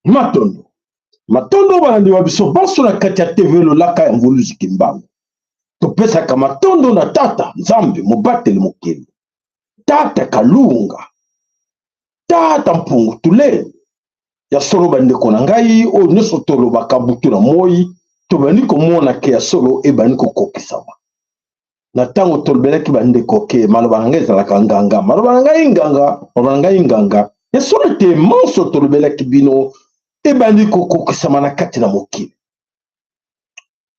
Matondo. Matondo balandi wa biso baso na kati ya TV lolaka ya Nguluzi Kimbangu. Topesaka matondo na tata Nzambe mobateli mokili. Tata Kalunga. Tata Mpungu Tule. Ya solo bandeko na ngai o nyonso tolobaka butu na moi tobandi komona ke ya solo ebandi kokokisama. Na tango tolobelaki bandeko ke maloba na ngai ezalaka nganga. Maloba na ngai nganga. Ya solo te manso tolobelaki bino ebandi kokokisama na kati na mokili.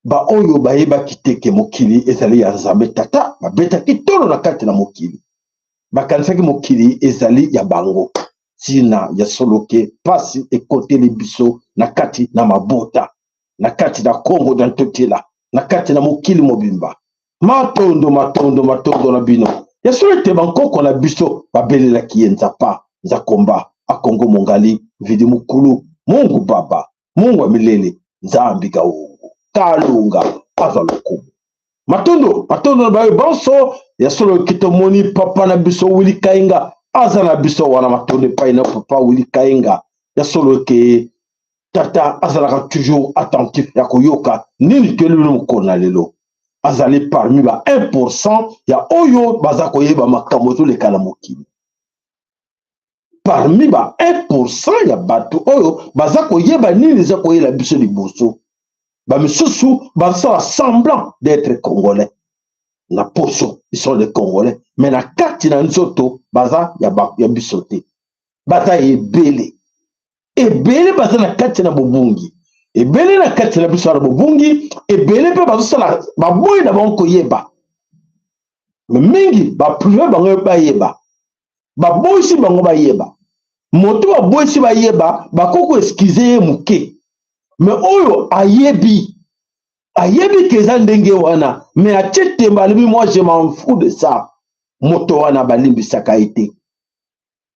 Ba oyo bayebaki teke mokili ezali ya Nzambe tata babetaki tolo na kati na mokili. Bakanisaki mokili ezali ya bango. Tina ya soloke pasi ekoteli biso na kati na mabota. Na kati na Kongo na Ntotela. Na kati na mokili mobimba. Matondo na bino. Ya solo te bankoko na biso babelelaki ye Nzapa, Nzakomba, Akongo Mongali, Vidi Mukulu, Mungu Baba, Mungu wa milele, Nzambi Gaungu, Kalunga, Azalokumu. Matondo na bayo banso, ya solo kitomoni papa na biso Willy Kainga, aza na biso wana matondo pa na papa Willy Kainga, ya solo ke tata azalaka toujours attentif ya koyoka, nini kelu mukona lelo. Azali parmi ba 1% ya oyo baza koyeba makambo to le kala mokili. Parmi ba 1% ya bato oyo baza koyeba nini za koyela biso liboso. Ba misusu baza semblant d'être congolais. Na poso ils sont des congolais, mais na kati na nzoto baza ya bisote. Baza ebele baza na kati na bobungi. Ebele na kati na biso na bobungi, ebele pe bazosala baboyi na bango yeba. Mingi ba privé bango bayeba. Baboyi si bango bayeba. Moto baboyi si bayeba, bakoko excuser muke. Mais oyo ayebi keza ndenge wana, mais atete mbalibi moi je m'en fous de ça. Moto wana balimbi sakaite.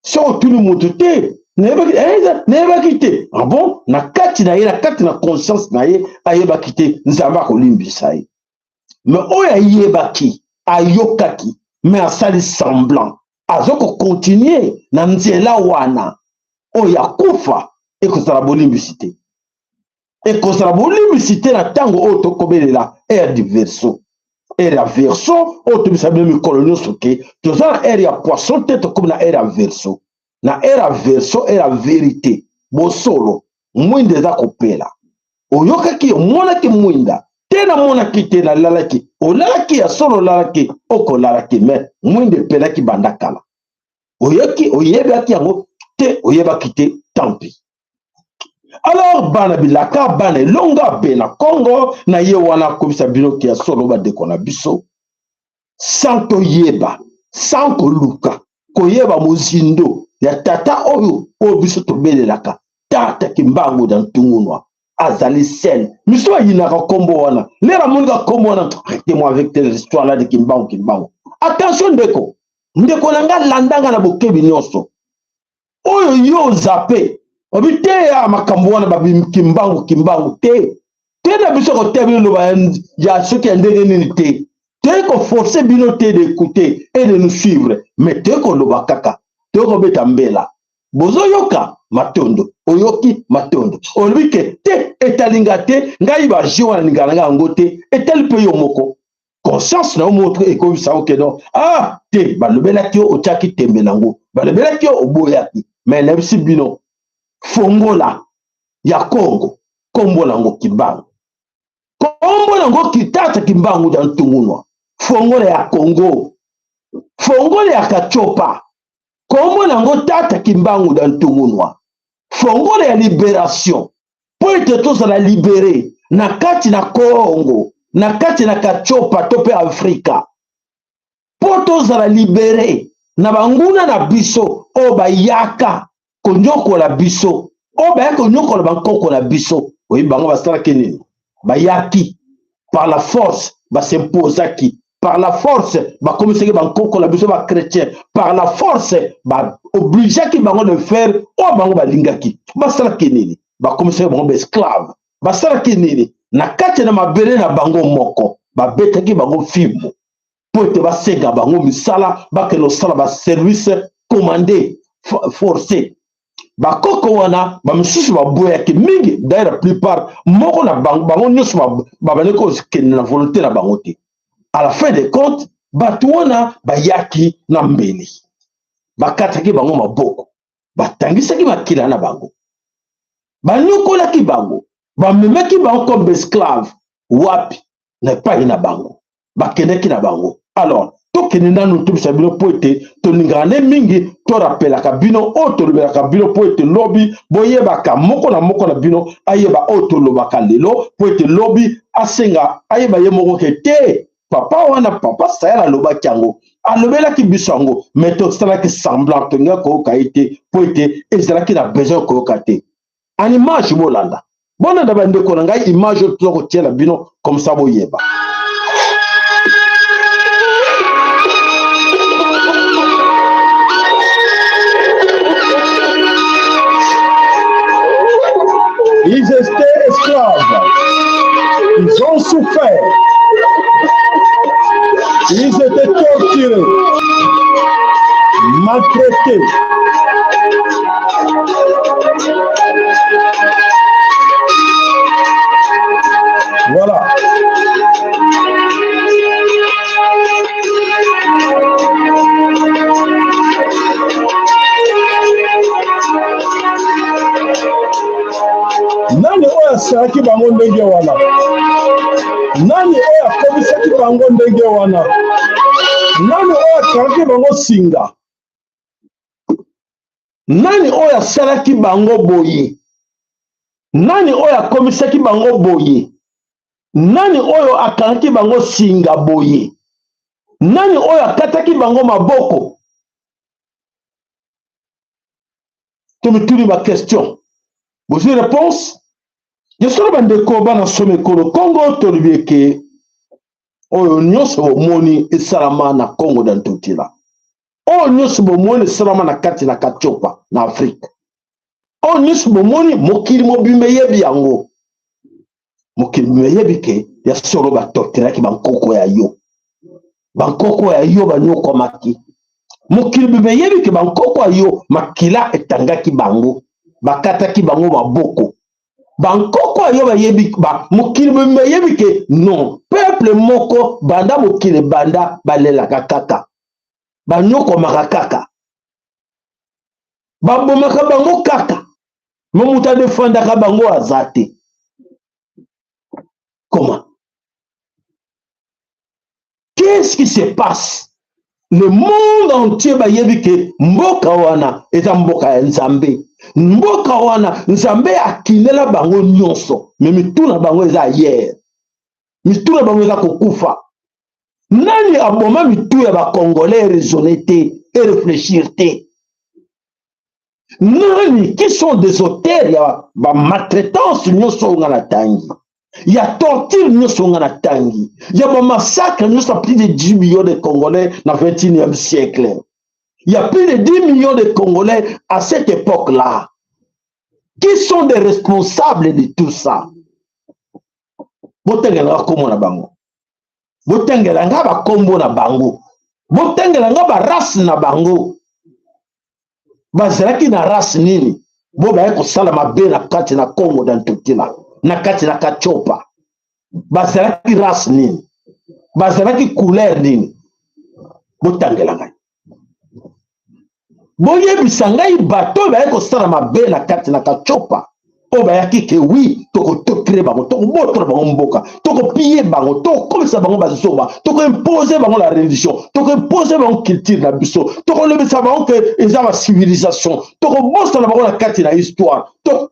So tout le monde te Neba kite. Ah bon? Na kati na conscience na ye, ayeba kite, nzamba kolimbi saye. Mais oya yebaki, ayokaki, mais asali semblant. Azoko continuer, na nzela wana. Oya kufa, ekosala bolimbisite. Ekosala bolimbisite na tango oto kobelela, air diverso. Air ya verso, oto bisabe mi kolonio soke, tozana air ya poisson tete comme na air ya verso. Na era verso era vérité bosolo mwinde za kopela oyokaki monaki mwinda tena monaki tena lalaki olalaki ya solo lalaki oko lalaki me mwinde pelaki bandakala oyoki oyebaki yango te oyebaki te tampi. Alors bana bilaka bana longa be na Congo na ye wana komisa binoki ya solo badeko na biso santo yeba sanko luka koyeba mozindo ya tata oyo biso tobelelaka tata Kimbangu dans tungunwa azali sel miso yinaka kombo wana lera monika kombo wana arrêtez-moi avec telle histoire là de Kimbangu. Attention ndeko nanga landanga na bokebi nyonso oyo yo zape obite ya makambo wana babi Kimbangu te na biso ko tebi lo ba ya soki ndenge nini te Tu qu'on forcer binoté d'écouter et de nous suivre. Mais tu qu'on loba kaka. Tu qu'on beta mbela. Bozo yoka matondo. Oyoki matondo. Olobi ke te etalingate. Nga iba jiwa ninganga angote. Etel pe yomoko. Conscience na montre et comme ça ok non. Ah te balobela kio otaki tembe nango. Balobela kio oboyaki. Mais nebsi bino. Fongola ya Congo. Kombo nango kibango. Kombo nango kitata kimbangu ja ntungunwa. Fongole ya Congo. Fongole ya Kachopa. Kombo nango tata kimbangu ja ntungunwa. Fongole ya libération. Po ete toza la libéré. Na kati na Congo. Na kati na Kachopa tope Afrika. Po toza la libéré. Na banguna na biso. O bayaka. Konyoko la biso. O bayaka konyoko la bankoko la biso. Oui, bango basala kenini. Bayaki. Par la force, ba s'imposaki. Par la force, ba commencer bankoko la biso ba chrétien. Par la force, ba obligaki bango de faire o bango ba lingaki. Basala kenini. Ba commencer bango ba esclave. Basala kenini. Na kati na mabele na bango moko. Ba betaki bango fimu. Po ete ba sega bango misala, ba ke no sala ba service commandé, forcé. Bakoko wana ba misusu ba boya ki mingi d'ailleurs la plupart moko na bango nyonso ba baneko ken na volonté na bango te. À la fin des comptes bato wana ba yaki na mbeli. Bakataki bango maboko. Batangisaki makila na bango. Banyokolaki bango. Bamemaki bango comme esclave. Wapi na pas na bango. Bakendeki na bango. Alors tokende nanu tobisa bino po ete toningane mingi torapelaka bino oyo tolobelaka bino po ete lobi boyebaka moko na bino ayeba oyo tolobaka lelo po ete lobi asenga ayeba ye moko ke te papa wana papa sayala alobaki yango alobelaki biso yango mais tosalaki semblant tolinga koyoka ye te po ete ezalaki na besoin koyoka te en image bolanda bonanda bandeko na ngai image oyo toza kotiela bino comme ça boyeba. Ils étaient esclaves. Ils ont souffert. Ils étaient torturés, maltraités. Voilà. Nani oya saraki bango ndenge wana? Nani oya komisaki bango ndenge wana? Nani oya karaki bango singa? Nani oya saraki bango boye? Nani oya komisaki bango boye? Nani oyo akanaki bango singa boye? Nani oyo akataki bango maboko? Tu me tournes ma question. Vous avez une réponse? Je suis en train de combattre dans le Congo. Tolbieke, oyo nyonso bomoni esalama na Congo dans tout là. Oyo nyonso bomoni esalama na kati na Kachopa na Afrique. Oyo nyonso bomoni mokili mobimba yebi yango. Mokili mobimba yebi ke ya solo ba torturaki bankoko ya yo. Bankoko ya yo banyoko maki. Mokili mobimba yebi ke bankoko ya yo makila etangaki bango. Bakataki bango maboko. Bankoko ayo ba yebi ba mokili ba yebi ke non peuple moko banda mokili banda balela kaka banyoko makaka babomaka bango kaka momuta defenda ka bango azate. Comment? Qu'est-ce qui se passe? Le monde entier ba yebi ke mboka wana eta mboka ya Nzambe. Mboka wana Nzambe akinela bango nyonso mais mituna bango eza hier. Mituna bango eza kokufa. Nani aboma mitu ya ba Congolais raisonner te et réfléchir te? Nani qui sont des auteurs ya ba maltraitance nyonso ngana tangi. Ya torture nyonso ngana tangi. Ya ba massacre nyonso plus de 10 millions de Congolais dans le 21e siècle. Il y a plus de 10 millions de Congolais à cette époque-là. Qui sont des responsables de tout ça? botengela nga ba kombo na bango, botengela nga ba race na bango, bazalaki na race nini, bo baye kosala mabe na kati na Congo dans Tokila, na kati na Kachopa, bazalaki race nini, bazalaki couleur nini, botengela nga. Boyebisa ngai bato baye kosala mabe na kati na Kachopa, o bayaki ke oui, toko tokire bango, toko botra bango mboka, toko piller bango, toko komisa bango bazoba, toko imposer bango la religion, toko imposer bango culture na biso, toko lebisa bango ke eza ba civilisation, toko bosa na bango na kati na histoire, toko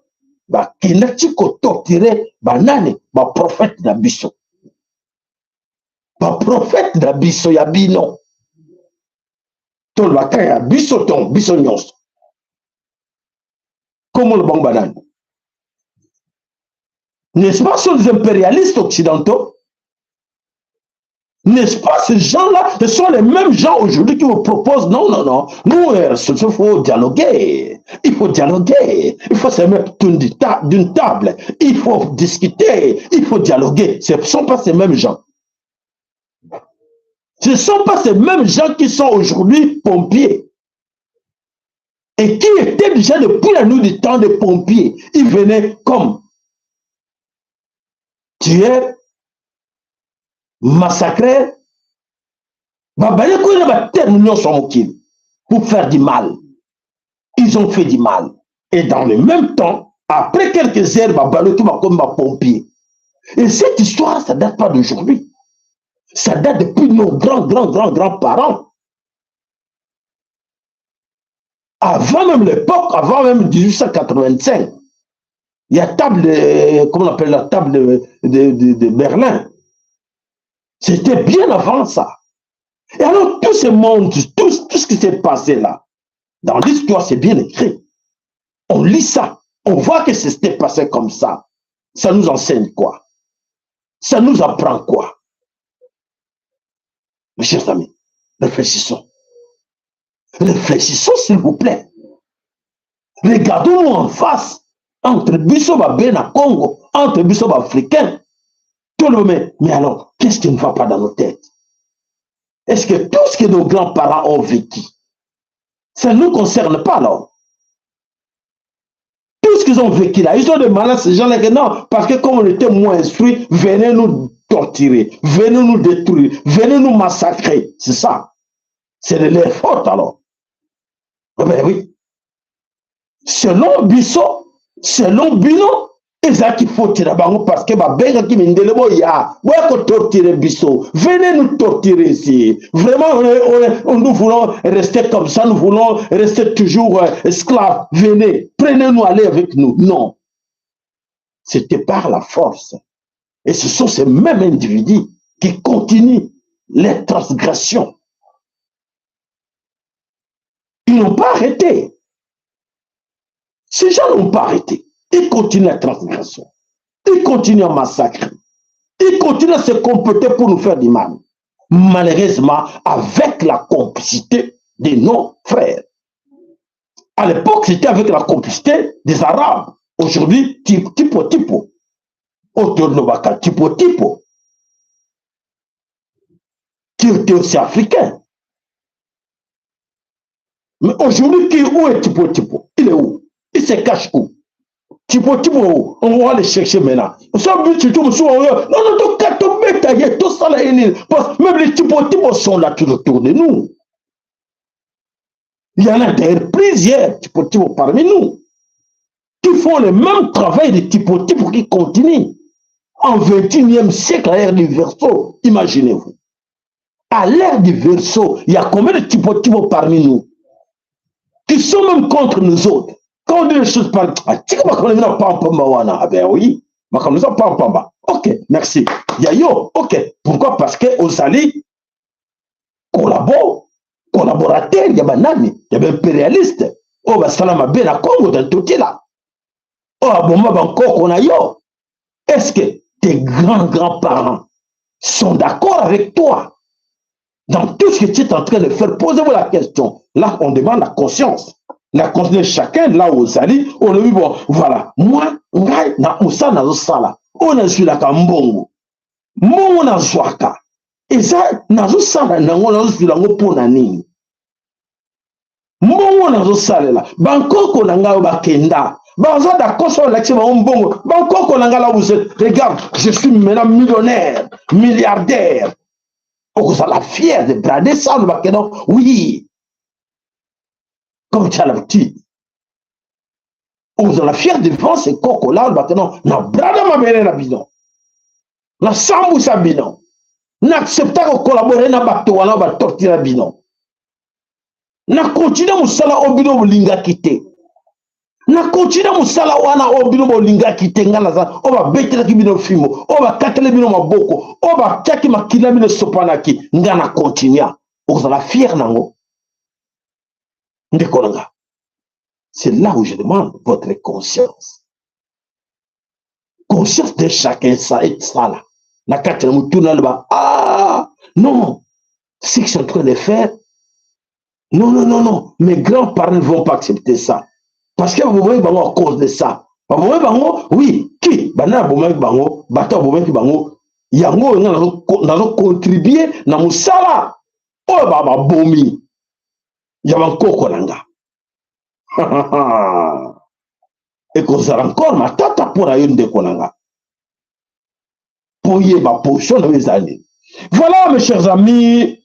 ba kinati ko tokire banane ba prophète na biso. Ba prophète na biso ya bino. Tol bakaya biso ton biso nyonso. Comment le bango banane? N'est-ce pas, sont des impérialistes occidentaux? N'est-ce pas, ces gens-là, ce sont les mêmes gens aujourd'hui qui vous proposent, non, non, non, nous, il faut dialoguer, il faut dialoguer, il faut se mettre d'une table, il faut discuter, il faut dialoguer. Ce ne sont pas ces mêmes gens. Ce ne sont pas ces mêmes gens qui sont aujourd'hui pompiers. Et qui étaient déjà depuis la nuit du temps des pompiers. Ils venaient comme tuer, massacrer, pour faire du mal. Ils ont fait du mal. Et dans le même temps, après quelques heures, comme pompier. Et cette histoire, ça ne date pas d'aujourd'hui. Ça date depuis nos grands-parents. Avant même l'époque, avant même 1885. Il y a table de, comment on appelle la table de Berlin. C'était bien avant ça. Et alors tout ce monde, tout ce qui s'est passé là, dans l'histoire c'est bien écrit. On lit ça, on voit que c'était passé comme ça. Ça nous enseigne quoi? Ça nous apprend quoi? Mes chers amis, réfléchissons. Réfléchissons s'il vous plaît. Regardons-nous en face. Entre Bissoba Bena Congo, entre Bissoba africain, tout le monde. Mais alors, qu'est-ce qui ne va pas dans nos têtes? Est-ce que tout ce que nos grands-parents ont vécu, ça ne nous concerne pas alors? Tout ce qu'ils ont vécu là, ils ont demandé à ces gens-là que non, parce que comme on était moins instruits, venez nous torturer, venez nous détruire, venez nous massacrer. C'est ça. C'est de leur faute alors. Eh bien oui. Selon Bissot, selon Bino, c'est qu'il faut tirer parce que venez nous torturer ici. Vraiment, nous voulons rester comme ça, nous voulons rester toujours esclaves. Venez, prenez-nous, allez avec nous. Non. C'était par la force. Et ce sont ces mêmes individus qui continuent les transgressions. Ils n'ont pas arrêté. Ces gens n'ont pas arrêté. Ils continuent la transgression. Ils continuent à massacrer. Ils continuent à se compléter pour nous faire du mal. Malheureusement, avec la complicité de nos frères. À l'époque, c'était avec la complicité des Arabes. Aujourd'hui, tipo. Autour de Novaka, tipo. Qui était aussi africain. Mais aujourd'hui, où est tipo? Il est où? Il se cache où? Tipo, on va les chercher maintenant. Non, même les tipo sont là tout autour de nous. Il y en a d'ailleurs plusieurs tipo parmi nous qui font le même travail de tipo qui continuent. En 21e siècle, à l'ère du verseau, imaginez-vous. À l'ère du verseau, il y a combien de tipo parmi nous qui sont même contre nous autres? Quand on dit les choses par... Ah ben oui, ok, merci. Yayo, ok. Pourquoi? Parce que Ozali collaborateur, il y a banani, il y a impérialiste. Oh, bah, salama ben à Congo dans tout là. Oh, bon, encore qu'on a yo. Est-ce que tes grands-parents sont d'accord avec toi dans tout ce que tu es en train de faire? Posez-vous la question. Là, on demande la conscience. La conscience de chacun, là où Ozali, on a dit, bon, voilà, moi, on a suis la Kambongo. Mon na Zwaka. Et ça, nazo sala nango nazo sulango pona nini. Mbongo nazo sala la. Bankoko nanga bakenda. Baza d'accord sur l'accès à mbongo. Bankoko nanga là vous êtes. Regarde, je suis maintenant millionnaire, milliardaire. Oh, vous êtes fier de brader ça, le bakena. Oui. Comme tu as l'habitude. Vous êtes fier de vendre ces cocos là, le bakena. Na brada ma belle na bidon. Na sambu sa bidon. N'accepte pas de collaborer na bato wana ba tortira bino. Na continue musala obino bolinga kite. Na continue musala wana obino bolinga kite ngala za oba betela kibino fimo, oba katele bino maboko, oba tiaki makila bino sopanaki ngana continue. Ozala fier nango. Ndekolanga. C'est là où je demande votre conscience. Conscience de chacun ça et ça là. Na katele mutuna leba ah non, ce qu'ils sont en train de faire. Non, non, non, non. Mes grands-parents ne vont pas accepter ça. Parce que vous voyez, à cause de ça. Vous voyez, oui, qui Bana, vous voyez, Bata, vous voyez, Yango, nous avons contribué dans mon salaire. Oh, Baba, Bomi. Il y a encore Kolanga. Et qu'on s'en encore, ma tata pour la une de Kolanga. Pour y ma potion de mes années. Voilà, mes chers amis.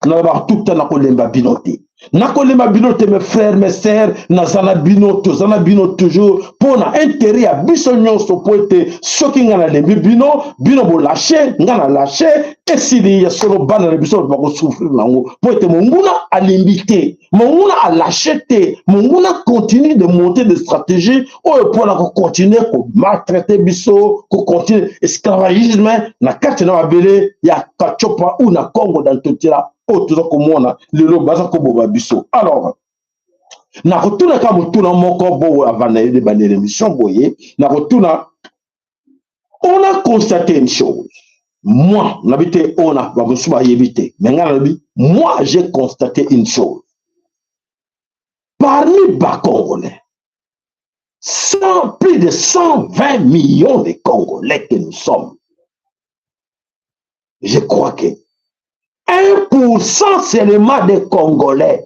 Nous avons tout le temps nakolemba binoté. Nakolemba binoté, mes frères, mes sœurs, nazana binoto, zana binoto toujours. Pour na intérêt à bisognon so poete, soki ngana lembi bino, bino bo lâché, ngana lâché, et si il y a solo bana le biso bako souffrir nango. Poete monguna a limité, monguna a lâché te, monguna continue de monter des stratégies, ou pour la continuer ko maltraiter biso, ko continuer esclavagisme, na kati na babele, ya kachopa ou na Congo dans tout tira. Alors, na retourna ka mutuna moko bo avant de bande l'émission boye, na retourna on a constaté une chose. Moi, n'habité on a ba musuba yebité. Mais moi j'ai constaté une chose. Parmi les Congolais, plus de 120 millions de Congolais que nous sommes. Je crois que 1% seulement des Congolais.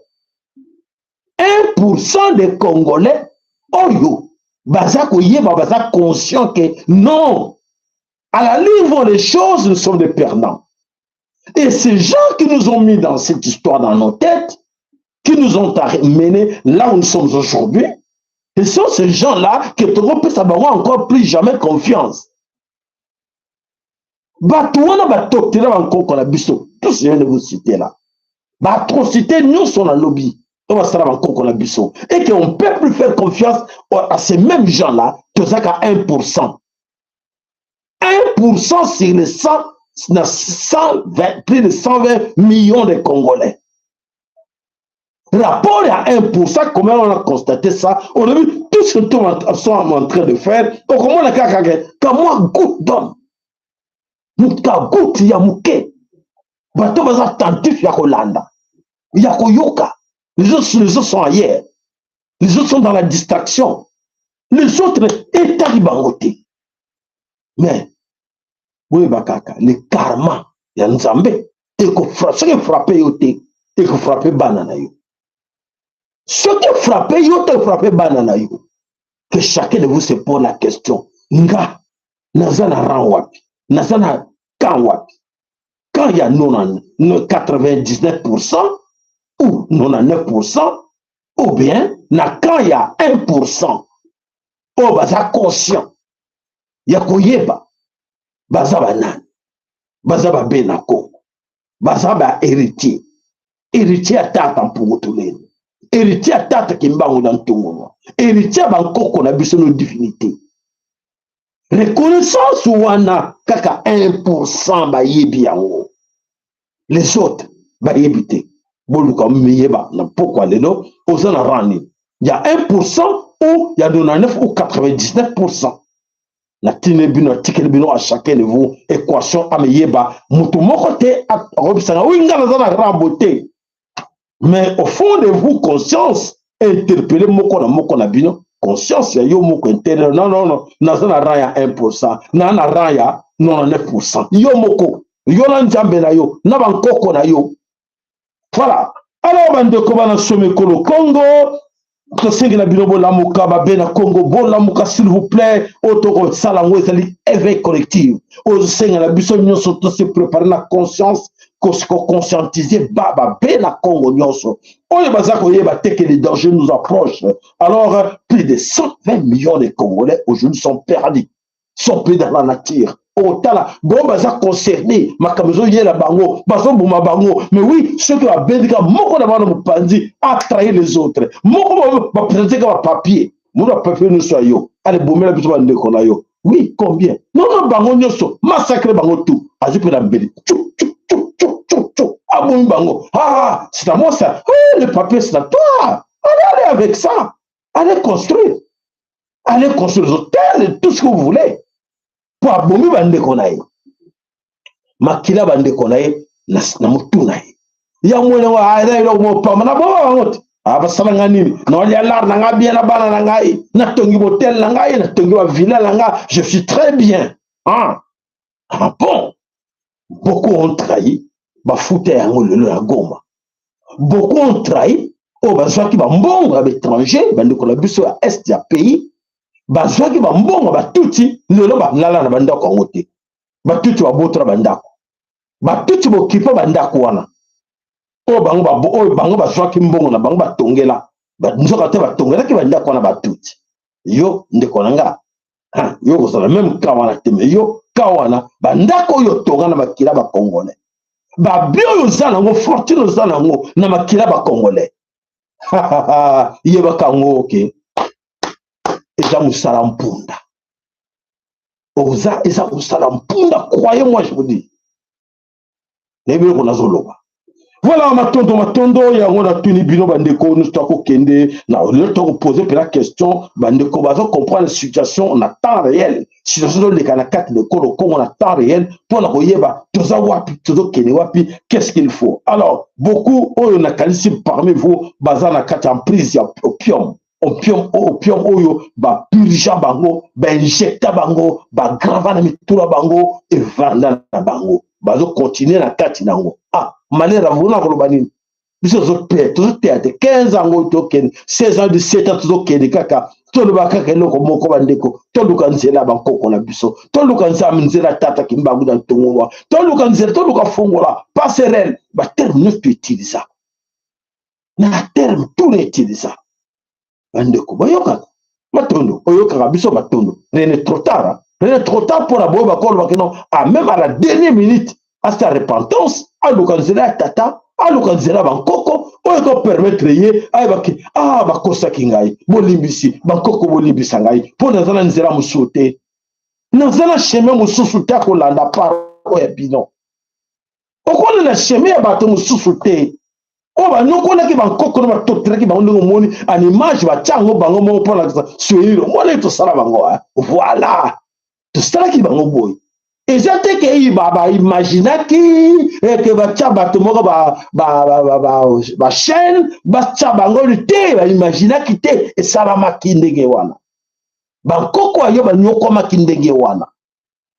1% des Congolais, Oyo, Bazako Yeba, Bazak conscient que non, à la livre des choses, nous sommes des perdants. Et ces gens qui nous ont mis dans cette histoire dans nos têtes, qui nous ont menés là où nous sommes aujourd'hui, ce sont ces gens-là qui peut avoir encore plus jamais confiance. Batouana batotira encore qu'on a biso. Tous ces gens de vous citer là. Atrocité, nous sommes en lobby. On va savoir encore qu'on a biso. Et qu'on ne peut plus faire confiance à ces mêmes gens-là, que ça qu'à 1%. 1% sur les 120, plus de 120 millions de Congolais. Rapport à 1%, comment on a constaté ça? On a vu tout ce qu'ils sont en train de faire. Comment on a dit, comment goutte d'homme? Muka goutte ya muke. Bato baza attentif ya kolanda. Ya koyoka. Les autres sont ailleurs. Les autres sont dans la distraction. Les autres état libangoté. Mais, oui, bakaka, le karma, ya nzambe, et que frapper yote, et que frapper banana yo. Ce qui frappe yote, frapper banana yo. Que chacun de vous se pose la question. Nga, nazana ranwapi. Nazana kanwapi. Quand il y a 99% ou 99%, ou bien quand il y a 1%, oh, baza conscient, ya koyeba, baza banan, baza ba benako, baza ba héritier, héritier à tata pour tout le monde, héritier à tata qui m'a dans tout le monde, héritier à bankoko na biso no divinité. Reconnaissance wana kaka 1% ba yebi yango. Les autres ba yebite. Boluka miyeba na pourquoi lelo ozana rani. Il y a 1% ou il y a 99 ou 99%. Na tinebino tikelbino à chacun de vous équation ameyeba mutu moko te robisanga winga na zana raboté. Mais au fond de vous conscience interpeller moko na bino. Conscience, il y a moko intérieur. Non, non, non. Nazana raya 1%. Nana raya 99%. Yo moko. yo na nzambe na yo na bankoko na yo. Voilà. Alors bandeko bana somekolo Congo tosengi na bino bolamuka babe na Congo bolamuka s'il vous plaît otoko salango ezali éveil collectif osenga na biso nyonso to se préparer na conscience ko conscientiser babe na Congo nyonso oyo baza koyeba te que les dangers nous approchent. Alors plus de 120 millions de Congolais aujourd'hui sont perdus dans la nature. Otala, bon baza concerné, makamezo yela bango, bazo bouma bango, mais oui, ceux qui ont bédika, moko na bana mupandi, a trahi les autres. Moko va présenter comme papier. Mon papier nous soit yo. Allez, boumé la biso bande kona yo. Oui, combien? Non, non, bango nyoso, massacre bango tout. Ajupe la mbeli. Tchou, tchou, tchou, tchou, tchou, tchou. Ah bon bango. Ah, c'est à moi ça. Oui, le papier c'est à toi. Allez avec ça. Allez construire. Allez construire les hôtels, tout ce que vous voulez. Pour abomi bande konaye makila bande konaye na mutunaye ya mwene wa aida ilo mo pama na baba ngot abasala ngani no ya lar na ngabia na bana na ngai na tongi hotel na ngai na tongi wa villa na nga je suis très bien ah bon beaucoup ont trahi ba fouté yango lelo ya Goma beaucoup ont trahi o bazaki ba mbongo à l'étranger bande kola biso à est ya pays bazwaki bambongo batuti lelo balala na bandako yango te batuti babotola bandako batuti bokipa bandako wana oyo bango bazwaki mbongo na bango batongela nzoka te batongelaki bandako wana batuti yo ndeko na nga yo kozala meme ka wana te me yo ka wana bandako oyo tonga na makila bakongolais babi oyo oza nango fortune oza nango na makila bakongolais yebaka yango oke eza musala mpunda oza eza musala mpunda croyez-moi je vous dis nebi ko nazoloba voilà matondo yango na tuni bino bandeko nous toko kende na le toko poser la question bandeko bazo comprendre la situation en temps réel situation de kana 4 de Congo en temps réel pour la koyeba toza wapi tozo kende wapi qu'est-ce qu'il faut. Alors beaucoup oyo na kalisi parmi vous bazana kati en prise ya opium oyo ba purja bango ba injecta bango ba grava na mitula bango et vanda na bango bazo continuer na kati nango malera vuna koloba nini biso zo théâtre 15 ans to ken 16 ans 17 ans to ken kaka toloba kaka eloko moko bandeko toluka nzela bankoko na biso toluka nzela tata kimbangu na ntongolwa toluka nzela toluka fongola passerelle ba terme neuf utiliser na terme tout utiliser bandeko boyoka matondo oyoka biso matondo nene trop tard pour la boba kolba que non même à la dernière minute à sa repentance alukanzela tata alukanzela bankoko oyo permettre ye ayebaki bakosa kingai bolimbisi bankoko bolimbisa ngai po nazala nzela musote nazala chemin mususu te kolanda paro ya bino okona na chemin ya bato mususu te o ba nokona ki bankoko na batotre ki bango moni en image ba chango bango mo pour la suiro mona to sala bango voilà to sala ki bango boy ezate ke baba imaginaki que ba bato moko ba chaîne ba bango te ba imaginaki te e sala makindege wana bankoko ayo ba nyoko makindege wana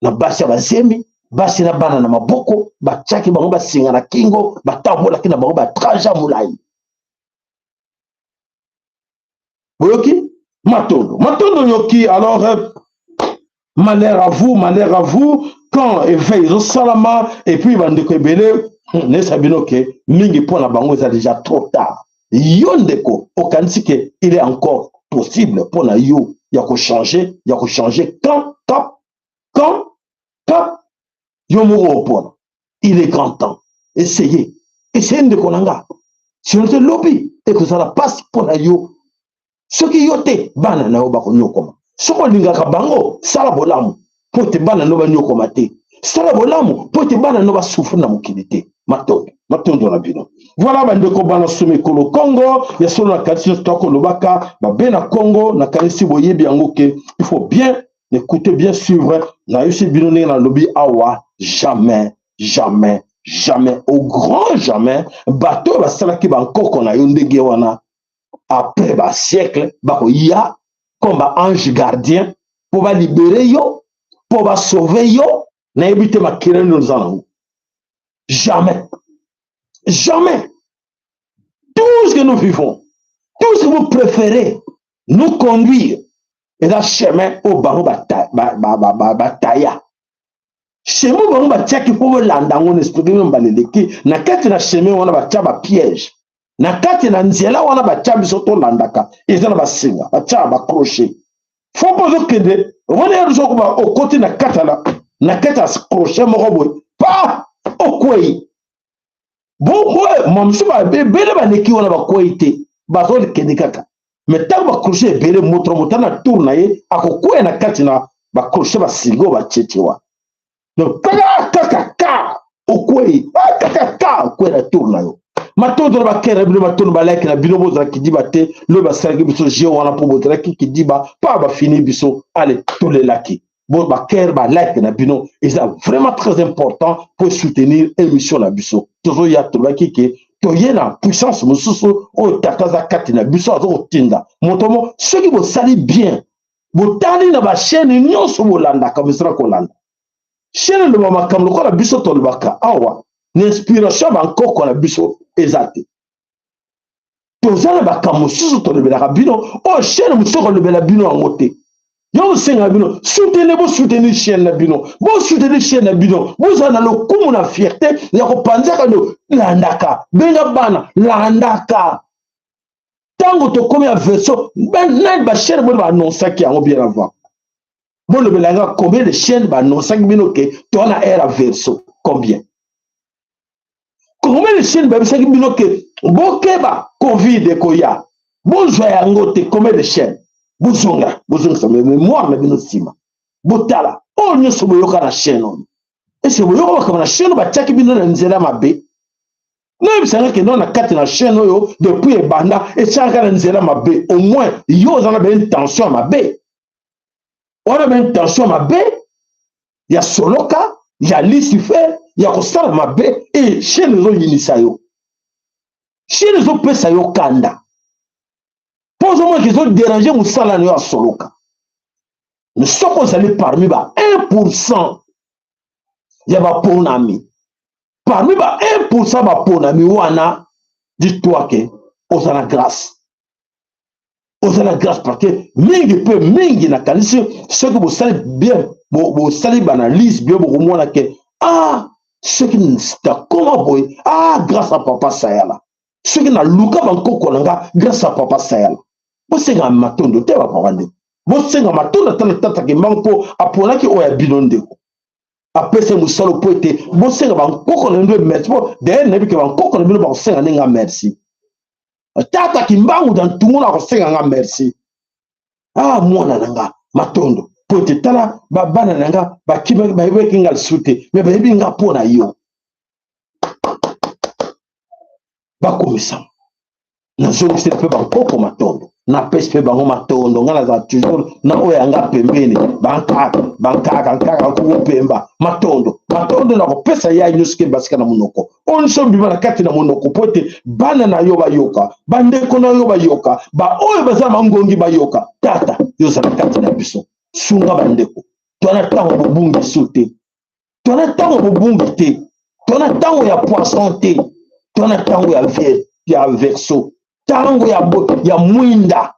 na basi bazemi basi na bana na maboko batiaki bango basinga na kingo batambolaki na bango batraja molai boyoki matondo yoki. Alors malheur à vous quand éveil au salama et puis bandeko ebele ne sabino ke mingi pour la bango c'est déjà trop tard yondeko okanisi ke il est encore possible pour na yo ya ko changer quand Yomo, il est grand temps. Essayez de konanga. Si on te lobby et que ça la passe pour la yo, ce qui yote, bana na oba konyo koma. Ce qu'on linga kabango, sala bolamu, pour te bana no ba nyoko mate. Sala bolamu, pour te bana no ba souffre na mukilité. Matondo na bino. Voilà bandeko bana somekolo Congo, ya solo na kalisi toko lobaka, ba bena Congo na kalisi boyebi yango ke il faut bien écoutez bien suivre na yusi binone na lobby awa jamais au grand jamais bateau ba salaki bankoko na yo ndenge wana après ba siècle ba ya comme ba ange gardien pour ba libérer yo pour ba sauver yo na ebite makirendo nzango Jamais. Jamais. Tout ce que nous vivons, tout ce que vous préférez nous conduire et dans le chemin au baron bataya. Chemin au baron bataya qui peut landa on explique même baleleki na kati na chemin on a bataya ba piège. Na kati na nzela on a bataya bisoto landaka. Et ça na basinga bataya ba crochet. Faut pas que de on est au côté na kata na kata crochet mo robo pas au kwei. Bon, moi, je suis pas bébé, qui on a pas quoi été. Bateau de Kedikaka. Mais tant que crochet bébé, motana tourne, à quoi na katina, ba crochet ba sigo ba tchétiwa. Donc, kaka, au quoi, kaka, quoi la tourne. Maton de la kere, le maton de la lek, la binobo de la qui dit baté, le basargi biso géo, on a pour votre qui dit ba, pas ba fini biso, allez, tous les laki. Bon, ba kere, ba lek, la bino, et c'est vraiment très important pour soutenir l'émission la biso. Toujours y a tout le qui est la puissance, mususu, o takaza katina, biso, o tinda. Montomo, ceux qui vous salissent bien, vous tani na ba chaîne, nyon so bolanda, comme ça, kolanda. Chaîne de mama, comme le quoi la biso tolbaka, awa, l'inspiration, encore qu'on a biso, exact. Tozala ba kamususu tolebela bino, o chaîne mususu tolebela bino en moté. Yo senga bino, soutenir chaîne bino, bo soutenir chaîne bino, vous en avez le coup na fierté, ya ko panza ka no landaka, benga bana landaka. Tango to comme ya verso, ben na ba chaîne bo ba annoncer ki en bien avant. Bon le belanga combien de chaînes ba annoncer bino ke to na era verso, combien? Combien de chaînes ba annoncer bino ke bo keba Covid ko ya. Bon joya ngote combien de chaînes? Buzunga sa mémoire na bino sima botala o nyoso boyoka na chaîne on et c'est boyoka comme na chaîne ba tchaki bino na nzela mabe na bisanga ke non na kati na chaîne yo depuis banda et chaka na nzela mabe au moins yo zana ba intention mabe on a une intention mabe ya soloka ya Lucifer ya kosala mabe et chaîne zo yinisa yo chaîne zo pesa yo kanda. Posez-moi qu'ils ont dérangé mon salaire à Soloka. Nous sommes allés parmi 1%. Il y a pas pour ami. Parmi 1% ma pour ami wana, dis-toi que on a la grâce. On a la grâce parce que mingi na kanisi ce que vous savez bien, vous savez banalise bien beaucoup moins que ce qui n'est comment boy grâce à papa Sayala. Ce qui n'a luka banko kolanga grâce à papa Sayala. Bosenga matondo te ba pawande bosenga matondo tata ke manko apona ki oya bilonde ko apese musalo poete bosenga bankoko na ndo merci bo de nebi ke bankoko na bino ba senga nga merci tata ki mbangu dan tumuna ko senga nga merci mwana nanga matondo poete tala ba bana nanga ba kiba ba weki ngal sute me ba yebi nga pona yo ba komisa na zone c'est pe bankoko matondo na pespe bango matondo ngana za toujours na oyanga pembeni bankaka ko pemba matondo na ko pesa ya nyuske basika na munoko on sombi na kati na munoko pote bana na yo bayoka bande ko na yo bayoka ba oyo baza mangongi bayoka tata yo za kati na biso sunga bandeko tona tango bobungi sote tona tango bobungi te tona tango ya poisson te tona tango ya verso tango ya mwinda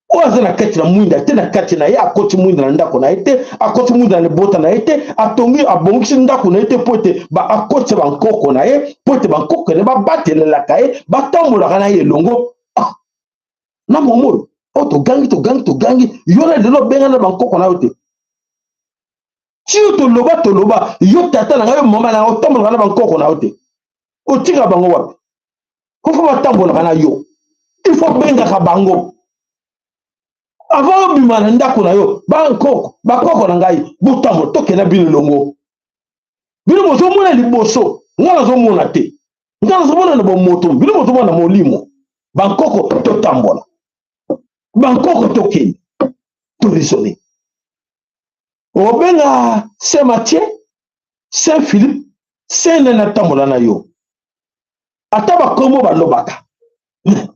oza na kati na mwinda te na kati na ye akoti mwinda na ndako na ete akoti mwinda na bota na ete atongi abongisi ndako na ete pote ba akoti bankoko na ye pote bankoko ne babatelelaka ye batambolaka na ye elongo na momoyo to gangi yo na lelo benga na bankoko na yo te ti yo toloba yo tata na nga yo mama na otambolaka na bankoko na yo te otika bango wapi kofo batambolaka na yo il faut benga bango avant bima na ndako na yo bakoko na ngai butambo tokena bino longo bino bozomona liboso ngana zomona te ngana zomona na bomoto bino bozomona molimo bankoko totambola bankoko tokeni to raisonner obenga Saint Matthieu Saint Philippe Saint na tambola na yo ata bakombo balobaka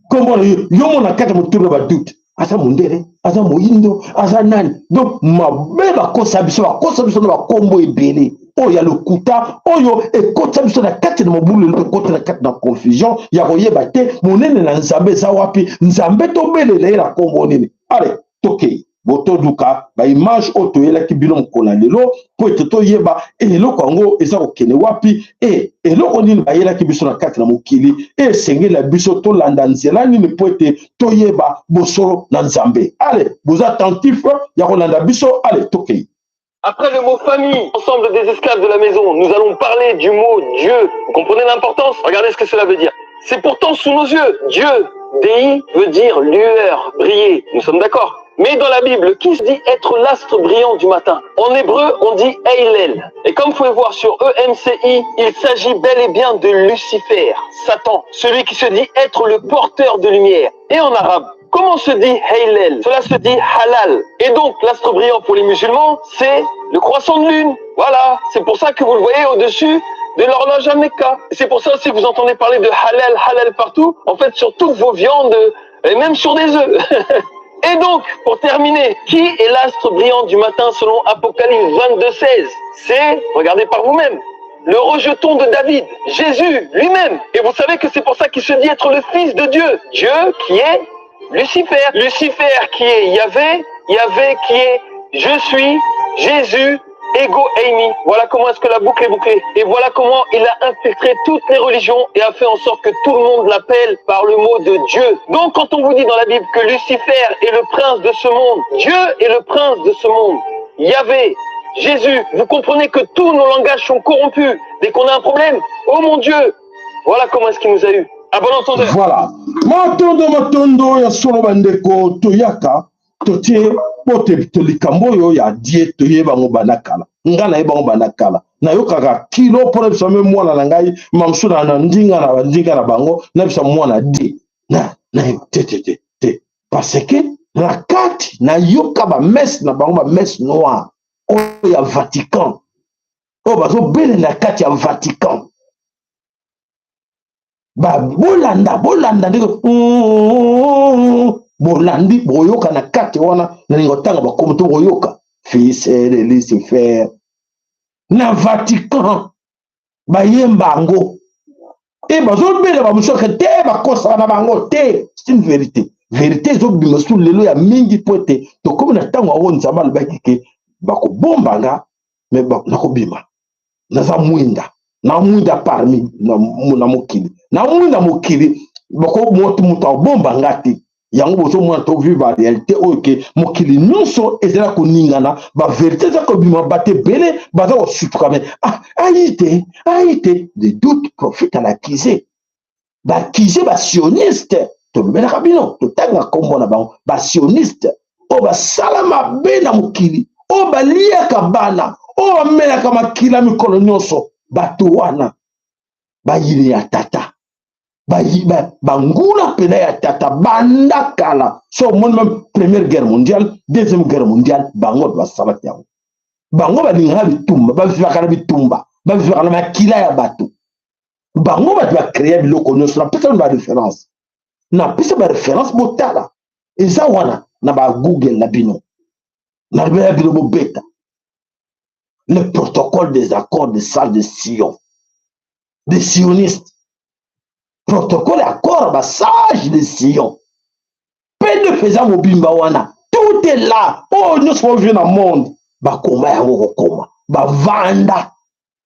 kombo yo mona kata mutuba ba doute asa mundere asa moyindo asa nani donc mabe bakosa biso na bakombo ebele oyo ya lokuta oyo ekota biso na kati na mobulu ekota na kati na confusion ya koyeba te monene na nzambe eza wapi nzambe tobelela ye na kombo nini ale tokei botoduka baimage oyo toyelaki bino mokolo lelo po ete toyeba eloko yango eza kokende wapi eloko nini bayelaki biso na kati na mokili esengeli ya biso tolanda nzela nini po ete toyeba bosolo na nzambe ale boza attentif ya kolanda biso ale tokei. Après le mot famille, ensemble des esclaves de la maison, nous allons parler du mot Dieu. Vous comprenez l'importance? Regardez ce que cela veut dire. C'est pourtant sous nos yeux. Dieu, Dei, veut dire lueur, briller. Nous sommes d'accord? Mais dans la Bible, qui se dit être l'astre brillant du matin? En hébreu, on dit Eilel. Et comme vous pouvez voir sur EMCI, il s'agit bel et bien de Lucifer, Satan, celui qui se dit être le porteur de lumière. Et en arabe, comment se dit Heilel? Cela se dit Halal. Et donc, l'astre brillant pour les musulmans, c'est le croissant de lune. Voilà, c'est pour ça que vous le voyez au-dessus de l'horloge à Mecca. C'est pour ça aussi que vous entendez parler de Halal, Halal partout, en fait sur toutes vos viandes, et même sur des œufs. Et donc, pour terminer, qui est l'astre brillant du matin selon Apocalypse 22:16? C'est, regardez par vous-même, le rejeton de David, Jésus lui-même. Et vous savez que c'est pour ça qu'il se dit être le fils de Dieu. Dieu qui est Lucifer. Lucifer qui est Yahvé, Yahvé qui est je suis, Jésus, Ego Eimi. Voilà comment est-ce que la boucle est bouclée. Et voilà comment il a infiltré toutes les religions et a fait en sorte que tout le monde l'appelle par le mot de Dieu. Donc quand on vous dit dans la Bible que Lucifer est le prince de ce monde, Dieu est le prince de ce monde, Yahvé, Jésus, vous comprenez que tous nos langages sont corrompus. Dès qu'on a un problème, oh mon Dieu, voilà comment est-ce qu'il nous a eu. À bon entendeur. Voilà. Matondo ya solo bandeko toyaka totie pote likambo yo ya die toyeba ngo banakala. Ngana yeba ngo banakala. Na yokaka kilo pour bisa me mwana na ngai mamsuna na ndinga na bango na bisa mwana die. Na te. Parce que na kati na yoka ba messe na bango ba messe noire. O ya Vatican. O bazo bele na kati ya Vatican. Bolanda ndiko bolandi boyoka na kati wana na ngotanga bakomo to boyoka fils de Lucifer na Vatican bayembango bazo bela ba musoka te bakosa na bango te. C'est une vérité zo bima sous lelo ya mingi pote to comme na tango wa nzamba bakike bakobombanga mais nakobima naza mwinda na mwinda parmi na mokili na mwinda mokili bako moto bomba ngati yango bozo mwana to vivre réalité oke mokili nyonso ezela koningana ba vérité za ko bima bate bele baza ko sutukame aïté de doute prophète à l'accuser ba sioniste to bela kabino to tanga kombo na ba sioniste o ba salama be na mokili o ba liaka bana o mela kama kila mikolo nyonso bato wana bayili ya tata bangula pena ya tata banda kala so mon même première guerre mondiale deuxième guerre mondiale bango ba sabati yango bango ba linga bitumba ba vivaka na bitumba ba vivaka na makila ya bato bango ba créer biloko nyonso na pesa ba référence botala eza wana na ba Google na bino na ba bino bo beta le protocole des accords de salle de Sion, des sionistes. Protocole accord, sage de Sion. Peine de faisant au bimbawana. Tout est là. Oh, nous sommes venus dans le monde. Koma ya koma. Vanda.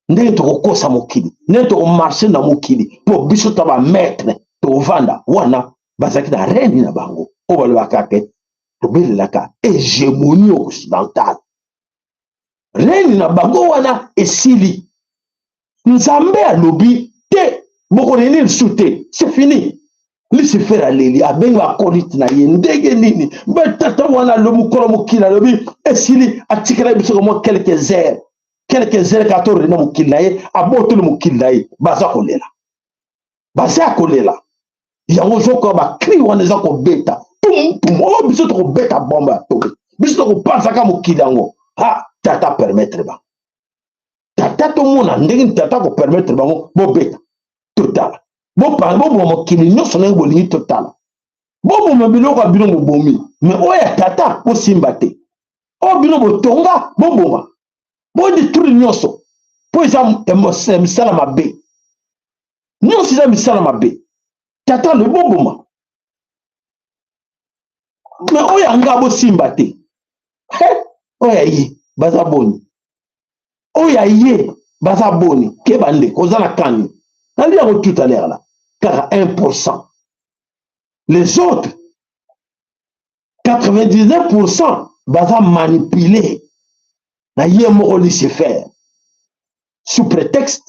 Ndenge tokokosa mokili. Ndenge tokomarche na mokili. Po biso taba maître. To vanda. Wana. Bazaki na reine na bango. O balwakake. To belelaka. Hégémonie occidentale. Reine na bango wana esili nzambe alobi te bokoneni lisuté c'est fini Lucifer aleli abenga akoliti na ye ndenge nini betata wana lo mukolo mokili alobi esili atikela biso mo quelques heures katorina na mokili na ye aboto le mokili na ye baza kolela yango zoko ba cri wana za ko beta tum o biso to beta bomba to biso to panza ka mokili yango tata permettre ba tata to mona ndenge tata ko permettre bango bo beta total bo mokili nyonso na bolingi total bo biloko bino mo bomi mais oya tata bo simba te o bino bo tonga bo boma bo détruire nyonso po eza misala mabe nyonso eza misala mabe tata leboboma me oyo anga bosimba te oyo aye baza boni oyo aye baza boni ke bandeko oza na kani nali yango tout à l'heure là car 1%. Les autres 99% baza manipulé na ye moko laisser faire sous prétexte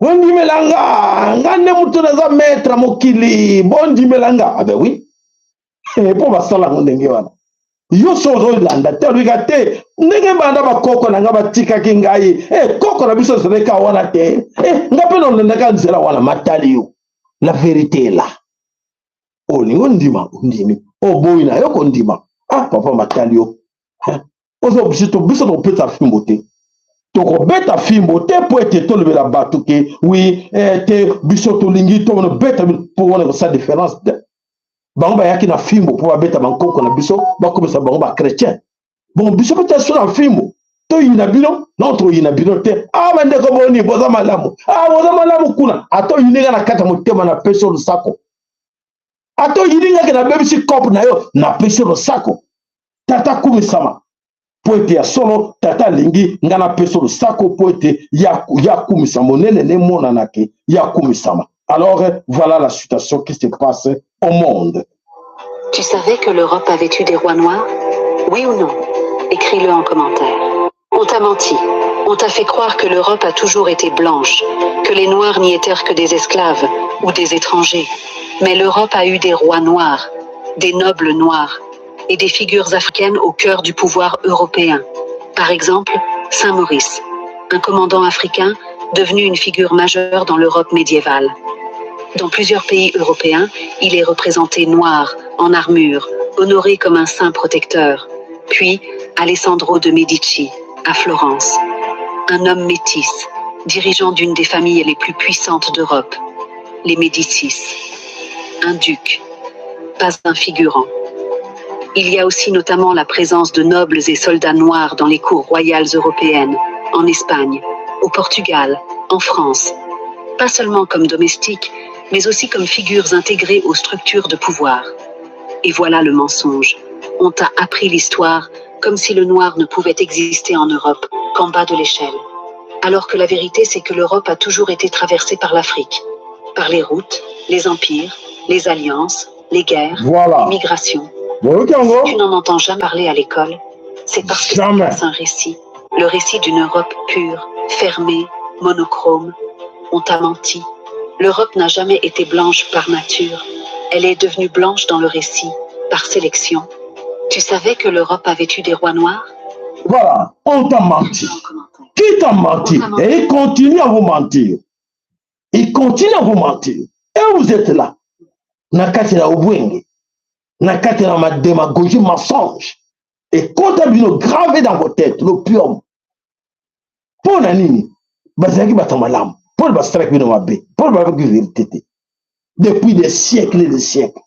bondimelanga nga nde mutu naza maître mokili bondimelanga ah ben oui po basala ngo ndenge wana yo so ozolanda te olika te ndenge banda bakoko na nga batikaki ngai koko na biso ezaleka wana te nga mpe naolendaka nzela wana matali yo la vérité est là olingo ndima ondimi oboyi na yo kondima papa matali yo ozo biso tokopesa fimbo te tokobeta fimbo te po ete tolobela bato ke wi te biso tolingi tomona beta po wana kosa différence te bango bayaki na fimbo po babeta bankoko na biso bakomisa bango bachrétien bon biso mpe taso na fimbo toyina bino non toyina bino te bandeko boni boza malamu boza malamu kuna atoyininga na kati ya motema na pesi lusako atoyiningaki na bebisi kope na yo na pesi lusako tata kumisama po ete ya solo tata alingi nga na pesi lusako po ete ya kumisa monene nemonanake ya kumisama. Alors voilà la situation qui se passe au monde. Tu savais que l'Europe avait eu des rois noirs? Oui ou non? Écris-le en commentaire. On t'a menti. On t'a fait croire que l'Europe a toujours été blanche, que les Noirs n'y étaient que des esclaves ou des étrangers. Mais l'Europe a eu des rois noirs, des nobles noirs et des figures africaines au cœur du pouvoir européen. Par exemple, Saint-Maurice, un commandant africain devenu une figure majeure dans l'Europe médiévale. Dans plusieurs pays européens, il est représenté noir, en armure, honoré comme un saint protecteur. Puis, Alessandro de Medici, à Florence. Un homme métis, dirigeant d'une des familles les plus puissantes d'Europe, les Médicis. Un duc, pas un figurant. Il y a aussi notamment la présence de nobles et soldats noirs dans les cours royales européennes, en Espagne, au Portugal, en France. Pas seulement comme domestiques, mais aussi comme figures intégrées aux structures de pouvoir. Et voilà le mensonge. On t'a appris l'histoire comme si le noir ne pouvait exister en Europe qu'en bas de l'échelle. Alors que la vérité, c'est que l'Europe a toujours été traversée par l'Afrique. Par les routes, les empires, les alliances, les guerres, les migrations. Si tu n'en entends jamais parler à l'école, c'est parce que c'est un récit. Le récit d'une Europe pure, fermée, monochrome. On t'a menti. L'Europe n'a jamais été blanche par nature. Elle est devenue blanche dans le récit, par sélection. Tu savais que l'Europe avait eu des rois noirs? Voilà, on t'a menti. Qui t'a menti? Et il continue à vous mentir. Il continue à vous mentir. Et vous êtes là. Nakati na ubwenge. Nakati na ma démagogie mensonge. Et comptabilisez gravé dans vos têtes, l'opium. Pour nanini, bazaki batamalam. Pour le bastrak bino mabe. Pour le bastrak vérité. Depuis des siècles et des siècles.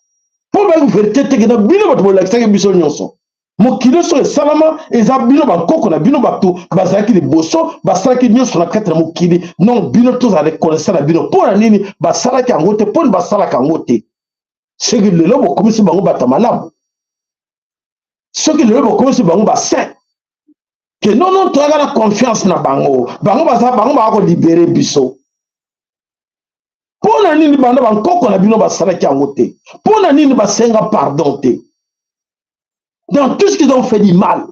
Pour le vérité que na bino batamalam biso nyonso. Mokilo so salama eza bino bakoko na bino bato bazaki liboso basalaki nyonso na kati na mokili non bino toza reconnaissance na bino pour nini basalaki yango te pour basalaka yango te soki lelo bokomisi bango bata malamu soki lelo bokomisi bango basain que non toyaka na confiance na bango bango bako libérer biso pour nini banda bakoko na bino basalaki yango te pour nini basenga pardon te. Dans tout ce qu'ils ont fait du mal,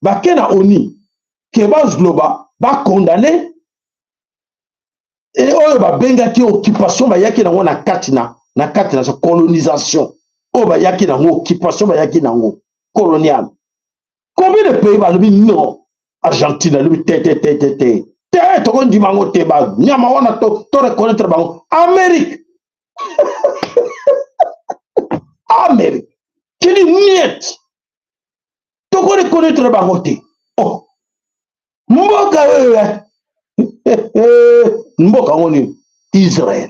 Bakena Oni, Kebaz Globa, va condamner et on va benga qui occupation, ba yaki na wana katina, na colonisation. Oh ba yaki na occupation, ba yaki na colonial. Combien de pays va lui non? Argentine, lui te to kon di mango te ba, nyama wana to reconnaître bango. Amérique. Amérique. Qui dit niet? Toko reconnaître le bagoté. Oh. Mboka Mboka on Israël.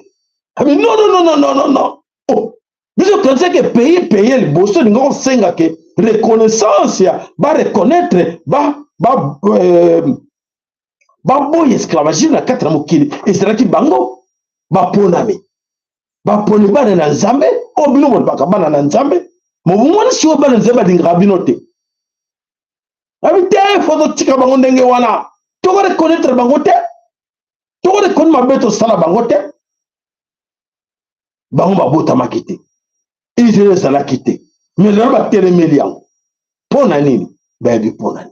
Mais non. Oh. Mais je pensais que pays le bosso n'ont senga que reconnaissance va reconnaître Babo esclavagisme na kati na mokili ezalaki bango baponami baponi bana na nzambe o bino bolobaka bana na nzambe mobungwana si o bana nzambe alingaka bino te abi te fo totika bango ndenge wana tokorekonetre bango te tokorekoni mabe tosala bango te bango babotamaki te Israël ezalaki te me lelo batelemeli yango mpo na nini bayebi mpo na nini.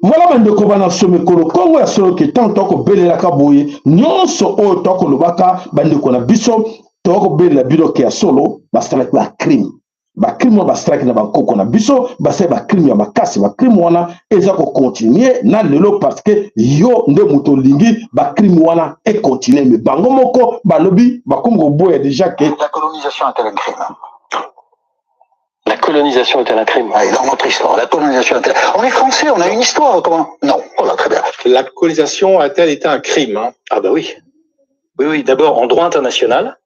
Voilà bandeko bana somekolo Kongo ya solo ke tant tokobelelaka boye nyonso oyo tokolobaka bandeko na biso tokobelela bino ke ya solo basalaki bacrime bacrime basalaki na bankoko na biso basali bacrime ya makasi bacrime wana eza kocontinue na lelo parce que yo nde moto olingi bacrime wana econtinue me bango moko balobi bakomi koboya déjà ke la colonisation est un crime. La colonisation est un crime. Ah, dans notre histoire, la colonisation est on est français, on a une histoire, comment? Non, voilà, très bien. La colonisation a-t-elle été un crime, hein? Ah bah oui. Oui, d'abord, en droit international,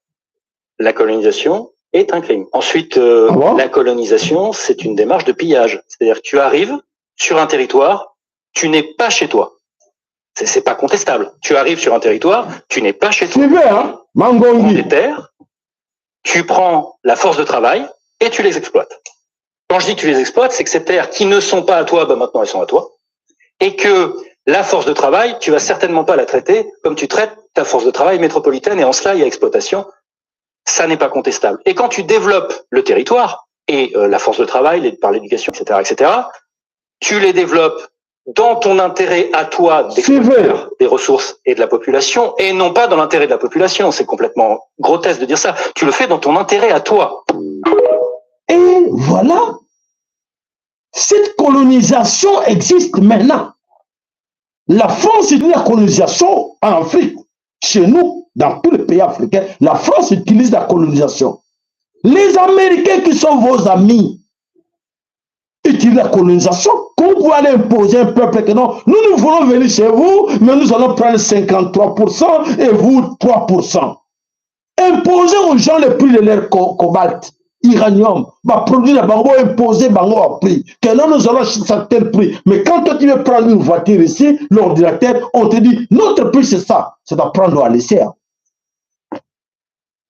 la colonisation est un crime. Ensuite, la colonisation, c'est une démarche de pillage. C'est-à-dire que tu arrives sur un territoire, tu n'es pas chez toi. C'est pas contestable. Tu arrives sur un territoire, tu n'es pas chez toi. Tu veux, hein? Tu prends des terres, tu prends la force de travail, et tu les exploites. Quand je dis que tu les exploites, c'est que ces terres qui ne sont pas à toi, bah maintenant elles sont à toi. Et que la force de travail, tu vas certainement pas la traiter comme tu traites ta force de travail métropolitaine, et en cela, il y a exploitation. Ça n'est pas contestable. Et quand tu développes le territoire, et la force de travail, par l'éducation, etc., tu les développes dans ton intérêt à toi d'exploiter des ressources et de la population, et non pas dans l'intérêt de la population. C'est complètement grotesque de dire ça. Tu le fais dans ton intérêt à toi. Et voilà, cette colonisation existe maintenant. La France utilise la colonisation en Afrique. Chez nous, dans tous les pays africains, la France utilise la colonisation. Les Américains qui sont vos amis utilisent la colonisation. Quand vous allez imposer un peuple que non, nous voulons venir chez vous, mais nous allons prendre 53% et vous 3%. Imposer aux gens le prix de leur cobalt. Iranium, bah produire la banque, imposer bango à prix. Que non, nous allons acheter à tel prix. Mais quand toi tu veux prendre une voiture ici, l'ordinateur, on te dit notre prix c'est ça. C'est d'apprendre à laisser. Hein.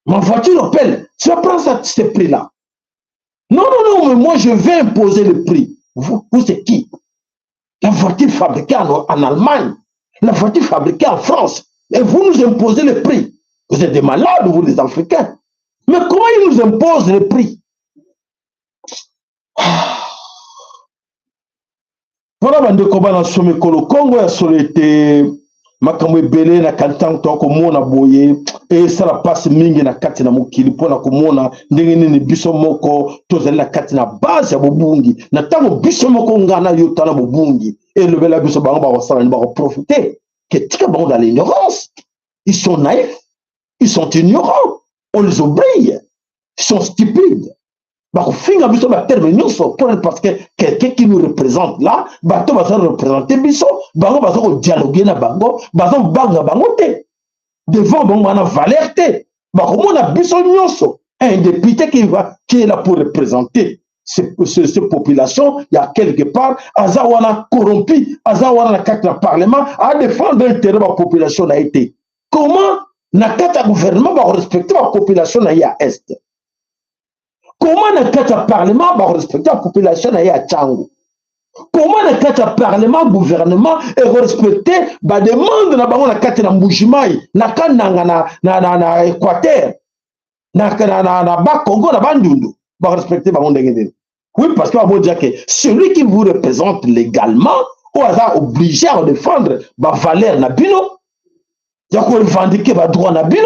Ma voiture Opel, tu vas prendre ça, ce prix-là. Non, mais moi je vais imposer le prix. Vous c'est qui? La voiture fabriquée en Allemagne, la voiture fabriquée en France. Et vous nous imposez le prix. Vous êtes des malades, vous les Africains. Mais comment ils nous imposent le prix? Voilà, bandeko bana somekolo Congo ya solete makambo ebele na kantango to komona boye e sala passe mingi na kati na mokili pona komona ndenge nini biso moko tozali na kati na base ya bobungi na tango biso moko ngana yo tala bobungi e lobela biso bango ba kosala ni ba profiter que tika bango dans l'ignorance. Ils sont naïfs, ils sont ignorants. On les oublie, ils sont stupides. Parce que quelqu'un qui nous représente là, bato va représenter biso, bango va dialoguer na bango, bazo banga bangote. Devant bango na valeur te. Bakomo na biso nyonso, un député qui est là pour représenter cette population, il y a quelque part, azawana corrompu, azawana na kati na parlement, à défendre l'intérêt de la population a été. Comment na kata gouvernement va respecter la population na ya est? Comment na kata parlement va respecter la population na ya Tchango? Comment na kata parlement gouvernement et respecter ba demande na bango na kata na Mbujimai na kananga na Équateur na ba Congo na Bandundu va respecter bango ndenge. Oui, parce que va dire que celui qui vous représente légalement ou a obligé à défendre ba valeur na bino. Il y a quoi revendiquer le droit na bino.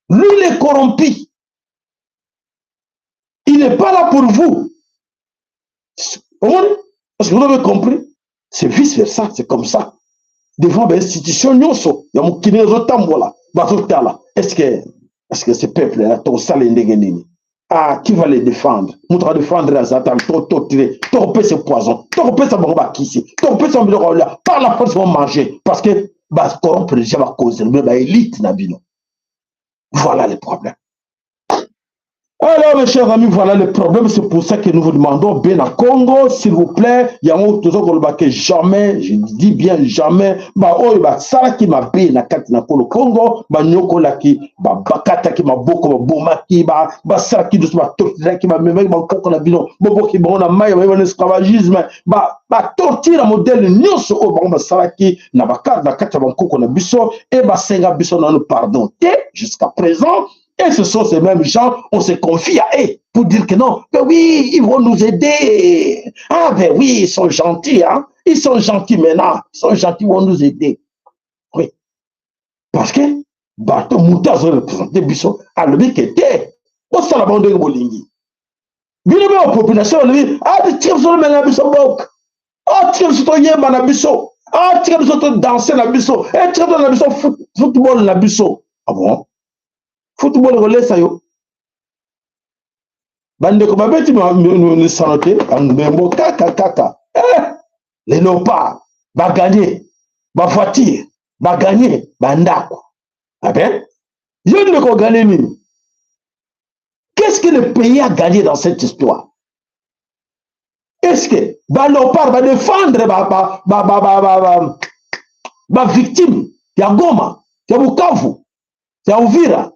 Lui, il est corrompu. Il n'est pas là pour vous. Parce que vous avez compris. C'est vice-versa, c'est comme ça. Devant l'institution, il y a mon kinézo tambola. Est-ce que ce peuple-là, ton salé ndégenini, qui va les défendre? Nous devons défendre les attaques, tirer, torper ce poison, torper ce bomba qui ici, torper ce bomba là. Par la force, ils vont manger. Parce que bas corrompre les gens à cause de l'élite nabino. Voilà le problème. Alors, mes chers amis, voilà le problème. C'est pour ça que nous vous demandons, Bena Congo, s'il vous plaît. Il y a un autre que jamais, je dis bien jamais, ça qui m'a bé na kati na Congo, nyoko la ki, bakata ki ma boko, boma ki, ça qui douce, torture qui m'a même, koko na bino, bobo ki bon na maille, esclavagisme, torture la modèle, nyonso, ça qui, na bakata, na kati na koko na biso, et senga biso na nous pardon, jusqu'à présent. Et ce sont ces mêmes gens, on se confie à eux pour dire que non, que oui, ils vont nous aider. Ah ben oui, ils sont gentils, hein. Ils sont gentils maintenant. Ils sont gentils, ils vont nous aider. Oui. Parce que, bateau Mouta a représenté Bissot, à l'objet qui était, au salabon de Bolingi. Bien la population, on dit, ah, tu tires sur le même Bissot Bok. Ah, tu tires sur le même Bissot. Ah, tu tires sur le danser la Bissot. Eh, tu tires sur le Bissot football la Bissot. Ah bon? Football relais ça yo. Bande ko babeti nous sanoté en membo kaka. Les léopards va gagner, va voiture, va gagner, va ndako. Ah ben, je ne ko gagner ni. Qu'est-ce que le pays a gagné dans cette histoire? Est-ce que va léopard va défendre va victime, ya Goma, ya Bukavu, ya Uvira?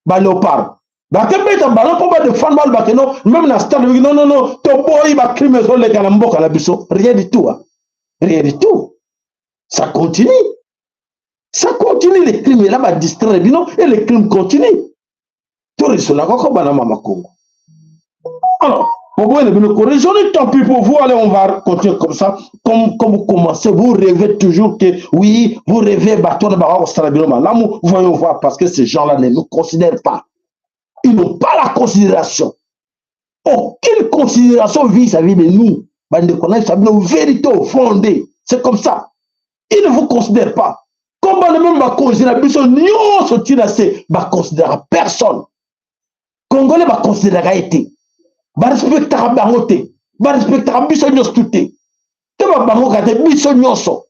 Ba léopard. Ba kembe ta ballon pour défendre mal ba non même na stade non to boy ba crime sur les kalamboka la biso rien du tout hein. Rien du tout. Ça continue les crimes là ba distraire bino et les crimes continuent. To risona ko bana mama Congo. Alors pour vous le corriger tant pis pour vous allez on va continuer comme ça comme vous commencez vous rêvez toujours que oui vous rêvez bâton de barre au stade là vous voyez voir parce que ces gens là ne nous considèrent pas. Ils n'ont pas la considération. Aucune considération vis-à-vis de nous. Nos vérités fondées. C'est comme ça. Ils ne vous considèrent pas. Comment le même va considérer personne. Congolais va considérer été. Va respecter la bangote. Va respecter la bisognos tout. Tu vas bangote bisognoso.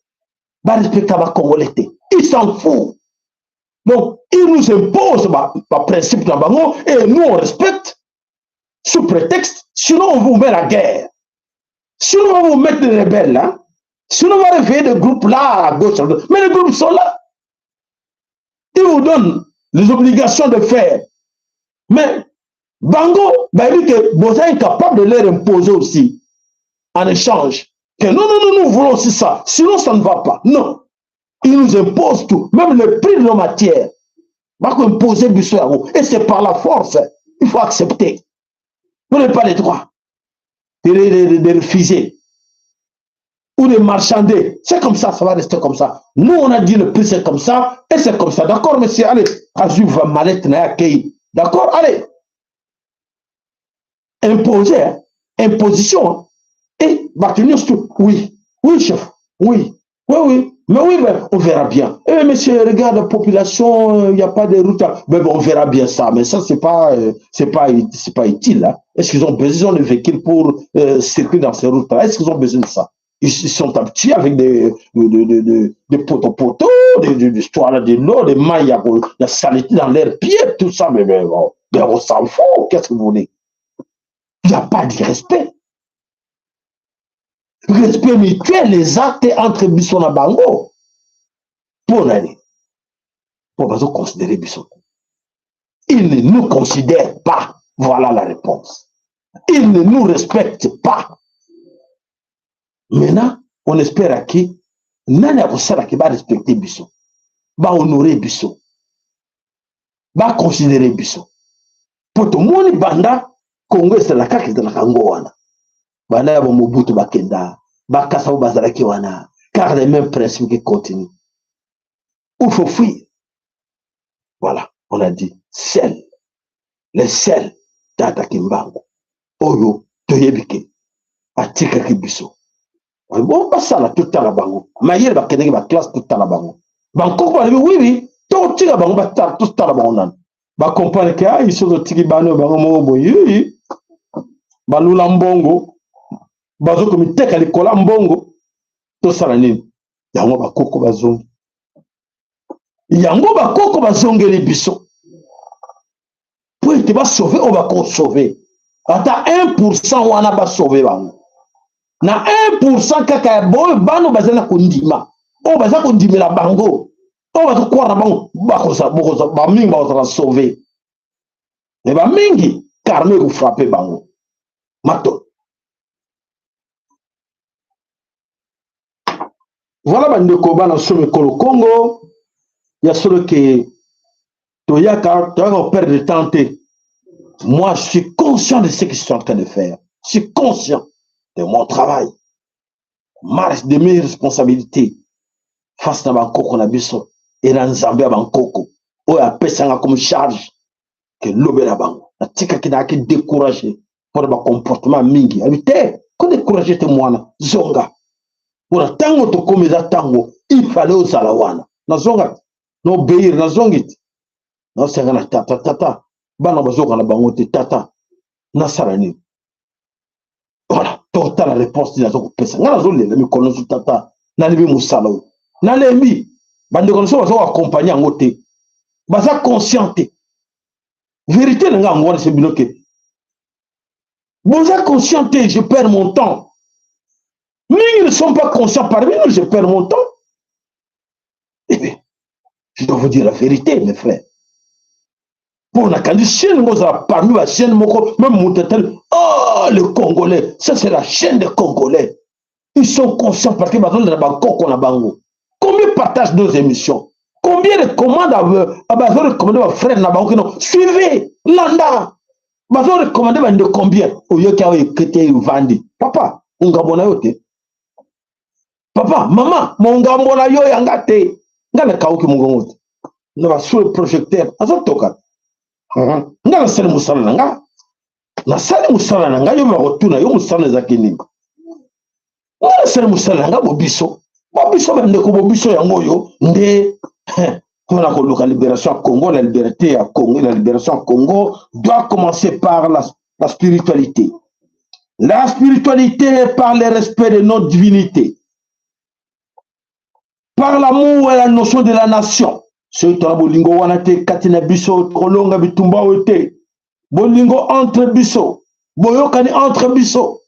Va respecter la Congolais. Ils s'en foutent. Donc, ils nous imposent le principe d'un bango et nous on respecte sous prétexte, sinon on vous met la guerre. Sinon on va vous mettre des rebelles, hein? Sinon on va réveiller des groupes là à gauche. Mais les groupes sont là. Ils vous donnent les obligations de faire. Mais Bango, il dit que vous êtes incapable de leur imposer aussi en échange. Que non, nous voulons aussi ça. Sinon ça ne va pas. Non. Ils nous imposent tout, même le prix de nos matières. Et c'est par la force. Il faut accepter. Vous n'avez pas le droit de refuser ou de marchander. C'est comme ça va rester comme ça. Nous, on a dit le prix, c'est comme ça, et c'est comme ça. D'accord, monsieur? Allez, Azou va malette na accueilli. D'accord, allez. Imposer, hein? Imposition. Hein? Et va tenir tout. Oui, chef. Oui. Mais oui, ben, on verra bien. Eh, monsieur, regarde la population, il n'y a pas de route. Mais bon, on verra bien ça. Mais ça, c'est pas utile. Hein. Est-ce qu'ils ont besoin de véhicules pour circuler dans ces routes-là? Est-ce qu'ils ont besoin de ça? Ils sont habitués avec des poteaux, des histoires de l'eau, des mailles, il y a la saleté dans leurs pieds, tout ça. Mais bon, on s'en fout. Qu'est-ce que vous voulez? Il n'y a pas de respect. Respect mutuel, les actes entre Bisson et Bango. Pour l'année. Pour nous considérer Bisson. Ils ne nous considèrent pas. Voilà la réponse. Ils ne nous respectent pas. Maintenant, on espère à qui? Nani a qui va respecter Bisson. Va honorer Bisson. Va considérer Bisson. Pour tout le monde, Banda, Congo, c'est la carte de la Kangoana. Banda ba Mobutu bakenda bakasa bazalaki wana car les mêmes principes qui continuent. Il faut fuir. Voilà, on a dit sel. Les sels Tata Kimbango. Oyo toyebike atika kibiso. Bon pas ça là tout à la bango. Mayer ba keneki ba classe tout à la bango. Banko ba oui to tika bango ba tout à la bango nan. Ba comprendre que ils sont tiki bano bango mo boyi. Ba lula mbongo. Bazo comme teka likola mbongo to sala nini yango bakoko bazongi yango bakoko bazongeli biso po tu vas sauver, on va sauver. Ata 1% wana ba sauver bango. Na 1% kaka boy bano bazana kundima. O baza kundimela bango. O baza kwara bango bakosa ba mingi ba sauver. Mais ba mingi karme ko frapper bango. Mato. Voilà bandeko bana somme kolo Congo. Il y a solo que Toyaka perdre de temps. Moi, je suis conscient de ce que je suis en train de faire. Je suis conscient de mon travail. De mes responsabilités. Face à Bankoko Nabiso et dans Zambia Bankoko. Ou à Pessanga comme charge que l'obéla bango. La tika qui n'a été découragé pour le comportement mingi. Habité, quand découragé te moana, zonga. Pour la tango to comme ça tango, il fallait aux alawana. Na zonga, no beir, na zongit. No sengana tata. Bana bazoka na bango te tata na sarani. Voilà, total la réponse de la zoko pesa. Ngana zole le mikono su tata na lebi musalo. Na lebi bande konoso bazo accompagner en côté. Baza conscienté. Vérité nga ngwana se bloqué. Baza conscienté, je perds mon temps. Mais ils ne sont pas conscients parmi nous, je perds mon temps. Eh bien, je dois vous dire la vérité, mes frères. Pour la chaîne, parmi la chaîne, même Moutetel, oh, les Congolais, ça c'est la chaîne des Congolais. Ils sont conscients parce qu'ils ont des Bangkok, combien partagent nos émissions? Combien de commandes recommandé à frère Nabango? Suivez, Landa. Bazo recommandé de combien? Au lieu qu'il y ait Vandi. Papa, on gabona yote. Papa, maman, mon gabona yo yangate. Ngana kauki mungongote. Nous sur le projecteur. Azotoka. Nga sali musala nanga na sali musala nanga yo makotuna yo musala zakini nga sali musala nanga bobiso bande ko bobiso yango yo nde on a la libération à Congo, la liberté à Congo, la libération à Congo doit commencer par la spiritualité. La spiritualité par le respect de notre divinité, par l'amour et la notion de la nation. C'est un bolingo wanate katina biso kolonga bitumba ote bolingo entre biso boyokani entre biso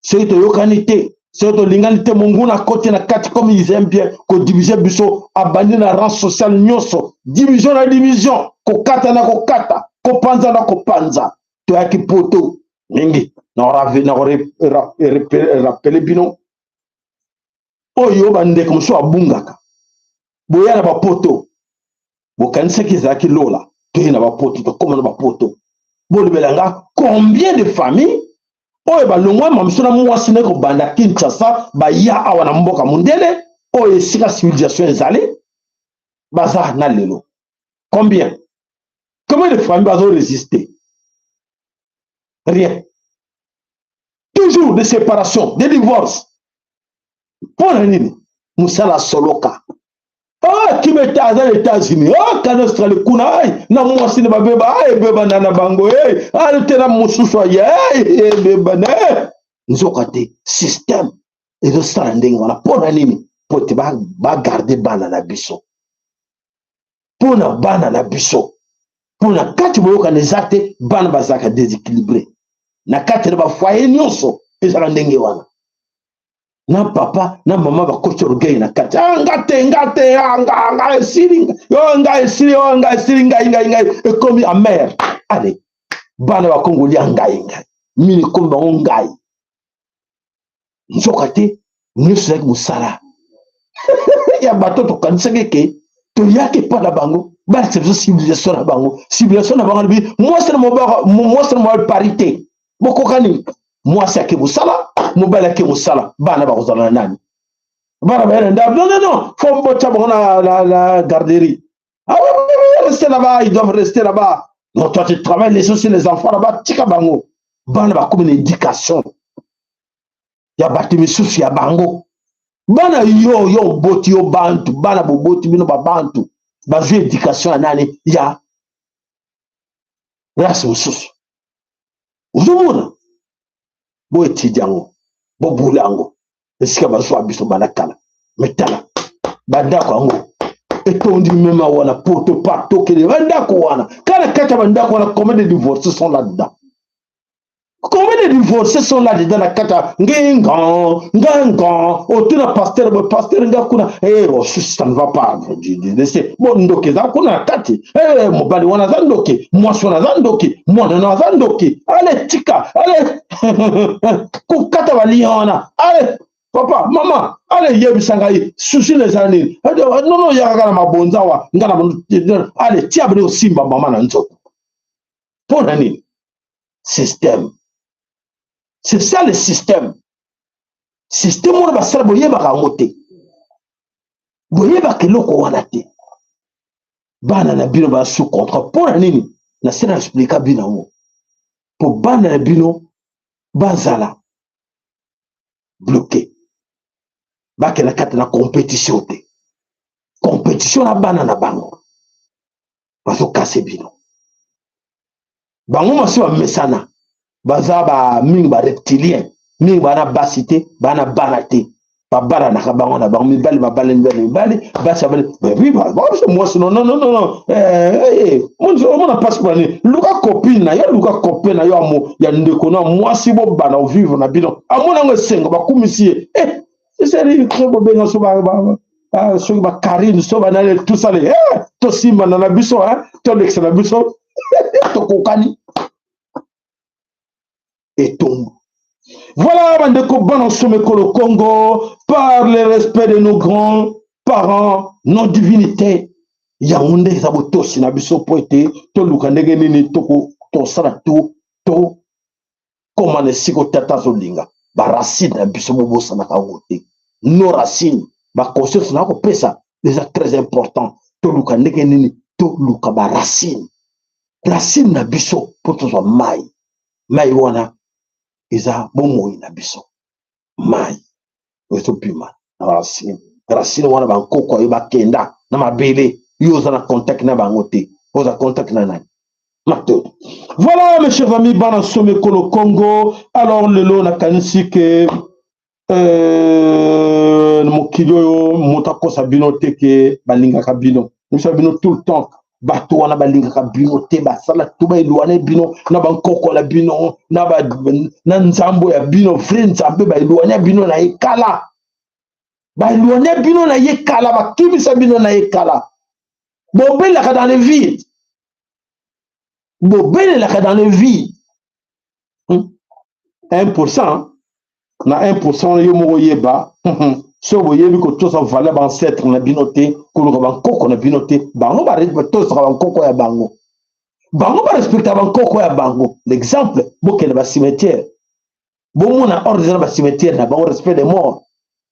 c'est to yokanité c'est to linganité monguna côté na kati comme ils aiment bien ko diviser biso abandi na rang social nyoso division na division ko kata na ko kata ko panza na ko panza to yaki poto mingi na rappeler bino oyo bande comme so abungaka boya na bapoto bokanisa kizaki lola to na bapoto to comme na bapoto bolibelanga combien de familles oyo balongwa mamsona mwasi ne ko banda Kinshasa ba ya awa na mboka mundele oyo sika civilisation ezali baza na lelo combien de familles bazo résister? Rien. Toujours des séparations, des divorces. Pour nini musala soloka. Ah, qui met à les États-Unis. Ah, quand Australie kuna ay na mwasi ne babeba ay beba na bango eh. Ah, le tena mususu ay beba ne. Nzokate système et de standing on a pour nini pour te ba garder bana na biso. Pour na bana na biso. Pour na kati boyoka nezate bana bazaka déséquilibré. Na kati ba foyer nyonso ezala ndenge wana. Na papa na mama ba kocha rugei na kati ngate anga esiri nga et comme amer allez bana ba Congolais nga mini comme ba ngai nzokate nyusa ku musala ya bato to kanseke ke to yake pa na bango ba civilisation na bango bi moi c'est mo parité bokokani moi c'est que musala mobile ke musala bana ba kozala nani bana ba non faut bocha la garderie ah oui rester là-bas ils doivent rester là-bas non toi tu travailles les aussi les enfants là-bas tika bango bana ba comme une éducation ya batimi susu ya bango bana yo boti yo bantu bana boboti bino ba bantu ba jeu éducation ya nani ya race susu uzumuna bo etidiango bo bulango esika baso abiso banakala metala bandako yango etondi même wana poto partout que bandako wana kana kata bandako wana combien de divorces sont là-dedans. Combien de divorcés sont là-dedans la kata ngengan otuna pasteur ngakuna ça ne va pas laisser bon ndoke za kuna kati mobali wana za ndoke mwasi wana za ndoke mwana na za ndoke allez tika allez kukata baliona allez papa mama allez yebisanga yi sushi les années non yakaka na mabonza wa ngana allez tia bino simba mama na nzoto pona nini système. C'est ça le système. Système on va faire boyer bakamote. Boyer bakeloko wana te. Bana na bino ba sous contrat pour nini na sera expliquer bino mo. Pour bana na bino bazala bloqué. Bakela kata na compétition te. Compétition na bana na bango. Baso casser bino. Bango maso mesana. Baza ba ming ba reptilien ming ba na basité ba na banate ba bara na kabango na bango mibali ba bale basa bale oui ba moi non mon na passe pas ni luka copine na yo luka copine na yo amo ya ndeko na moi si bo bana au vivre na bino amona ngo sengo ba kumisie c'est sérieux ko bo benga so ba so ba Karine so ba na tout ça les to simba na biso to lex na biso to kokani et tombe. Voilà, Bandeko Banosomeko le Congo, par le respect de nos grands parents, nos divinités. Yaoundé Zaboto Sinabiso Poete, to Lukandege Nini Toko, to Saratu, to Komane Siko Tata Zolinga, ba racine na biso bobo sanaka wote. Nos racines, ba conscience na ko pesa, déjà très important. To Lukandege Nini, to Lukaba racine. Racine na biso, pour to mai. Mai wana. Iza bomo ina biso mai weso pima na racine wana bankoko yo bakenda na mabele yo za na contact na bangote oza contact na nani mato. Voilà mes chers amis Banosomeko le Congo. Alors lelo na kanisi ke mokilo yo motako sabino teke balinga kabino musabino tout le temps bato wana balinga kabino te basala tuba iluane bino na bankoko la bino na ba na nzambo ya bino frère nzambe ba iluane bino na ekala ba iluane bino na ekala ba kimisa bino na ekala bobela ka dans les vides bobela ka dans les vides 1% na 1% yo mo yeba so boyebi ko to sa valeur ancêtre na binote ko lo bankoko na binote bango ba respecte to sa bankoko ya bango ba respecte bankoko ya bango. L'exemple bokele ba cimetière bomona ordre ba cimetière na bango respect des morts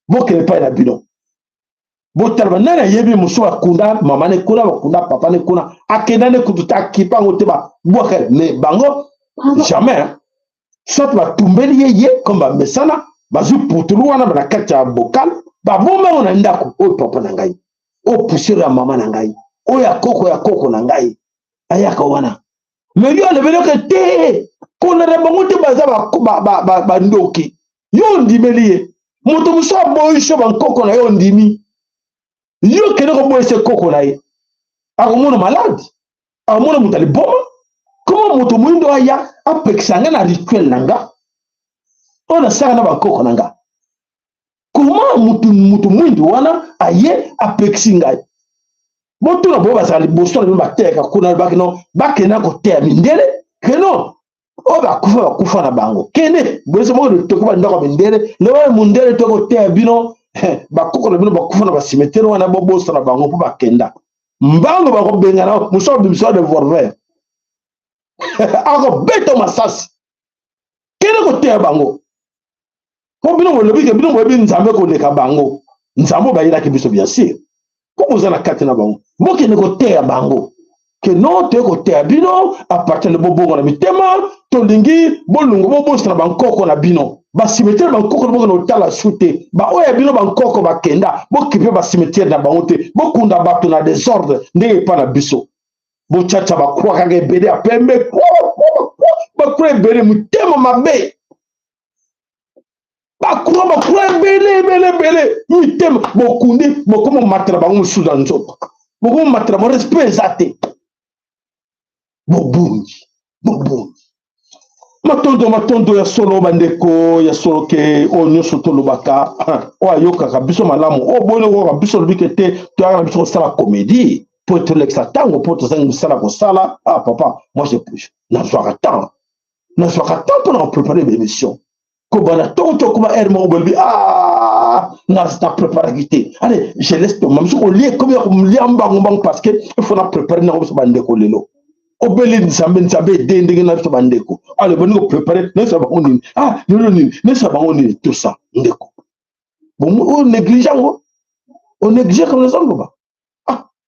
bokele pa na bino botalba nana yebi muso akunda mama ne kuna bakunda papa ne kuna akenda ne kututa kipango te ba boke mais bango jamais soit ba tumbeli ye comme ba mesana bazu putulu wana bana kacha bokal ba bomba ona ndako o papa na ngai o poussière ya mama na ngai o ya koko na ngai ayaka wana mais yo le belo que te kona na bango te baza ba ndoki yo ndimelie moto muso boyisho ba koko na yo ndimi yo kene ko boyise koko na ye akomona malade akomona mutali boma comment moto mwindo aya apexanga na rituel nanga on a ça na bakoko nanga comment mutu mwindu wana aye apexinga botu na bo basali boso na bateka kuna bakino bakena ko te mindele keno o bakufa na bango kene boso mo to ko ndako mindele lewa mundele to ko te bino bakoko na bino bakufa na basimetero wana bo boso na bango po bakenda mbango bako benga na muso de vorver ako beto masasi kene ko te bango ko bino mo lebi ke bino mo bi nzambe ko leka bango nzambo ba ila ke biso bien sûr ko bozana kate na bango mo ke ne ko te bango ke no te ko te bino a partir de bobongo na mitema to lingi bolungo bobo na bankoko na bino ba cimetière bankoko na bono tala shute ba oya bino bankoko ba kenda bo kipe ba cimetière na bango te bo kunda bato na désordre ndenge pa na biso bo chacha ba kwa kage bede a pembe ba kwa bede mitema mabe bakura bakura bele mitema bokundi bokomo matera bango suda nzoto Beaucoup de respect exacté. Bobungi. Matondo ya solo bandeko ya solo ke o nyoso to lobaka o ayoka ka biso malamu o bono ko biso lobikete to ya biso sala comédie pour être l'exatango pour to zangu sala ko sala papa moi je push na soka temps pour en préparer l'émission ko bana to ko ba hermo bolbi na préparer guité allez je laisse to mam so lié comme ya liamba ngomba parce que il faut na préparer na ko bandeko lelo obeli nsambe dende na biso bandeko ale boni ko préparer na saba onini nini na saba onini tout ça ndeko bon on néglige comme les autres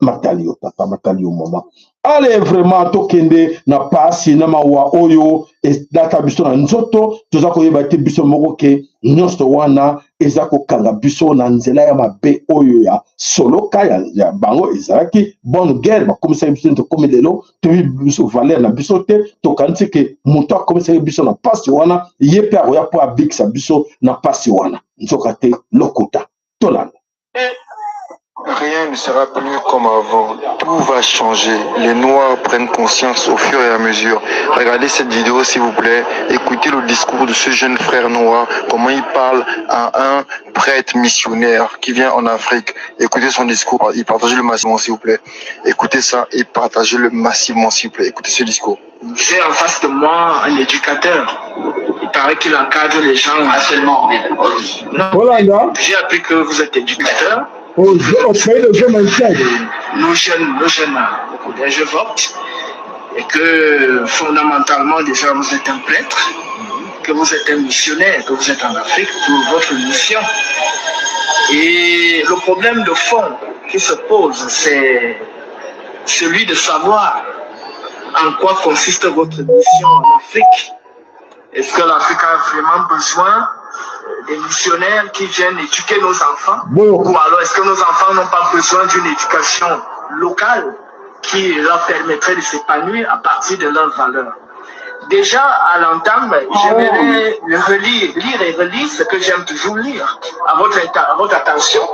matali yo papa matali yo mama ale vraiment tokende na pasi na mawa oyo data biso na nzoto toza koyeba te biso moko ke nyonso wana eza kokanga biso na nzela ya mabe oyo ya soloka ya bango ezalaki bonne guerre bakomisa biso tokomi lelo toyebi biso valeur na biso te tokanisi ke moto akomisaki biso na pasi wana ye mpe akoya mpo abikisa biso na pasi wana nzoka te lokuta tolanda. Rien ne sera plus comme avant. Tout va changer. Les Noirs prennent conscience au fur et à mesure. Regardez cette vidéo s'il vous plaît. Écoutez le discours de ce jeune frère noir. Comment il parle à un prêtre missionnaire qui vient en Afrique. Écoutez son discours. Il partage le massivement s'il vous plaît. Écoutez ça et partagez-le massivement s'il vous plaît. Écoutez ce discours. J'ai en face de moi un éducateur. Il paraît qu'il encadre les gens seulement. Non, j'ai appris que vous êtes éducateur. Nos jeunes, je vote, et que fondamentalement déjà vous êtes un prêtre, que vous êtes un missionnaire, que vous êtes en Afrique pour votre mission. Et le problème de fond qui se pose, c'est celui de savoir en quoi consiste votre mission en Afrique. Est-ce que l'Afrique a vraiment besoin des missionnaires qui viennent éduquer nos enfants? Ou alors est-ce que nos enfants n'ont pas besoin d'une éducation locale qui leur permettrait de s'épanouir à partir de leurs valeurs? Déjà, à l'entame, j'aimerais lire et relire ce que j'aime toujours lire à votre attention.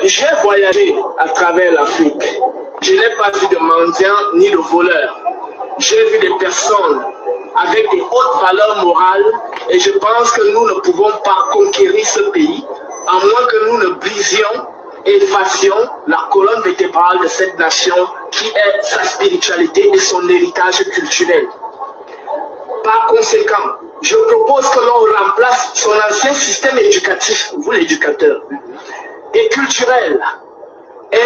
J'ai voyagé à travers l'Afrique. Je n'ai pas vu de mendiants ni de voleurs. J'ai vu des personnes avec des hautes valeurs morales et je pense que nous ne pouvons pas conquérir ce pays à moins que nous ne brisions et fassions la colonne vertébrale de cette nation qui est sa spiritualité et son héritage culturel. Par conséquent, je propose que l'on remplace son ancien système éducatif, vous l'éducateur, et culturel.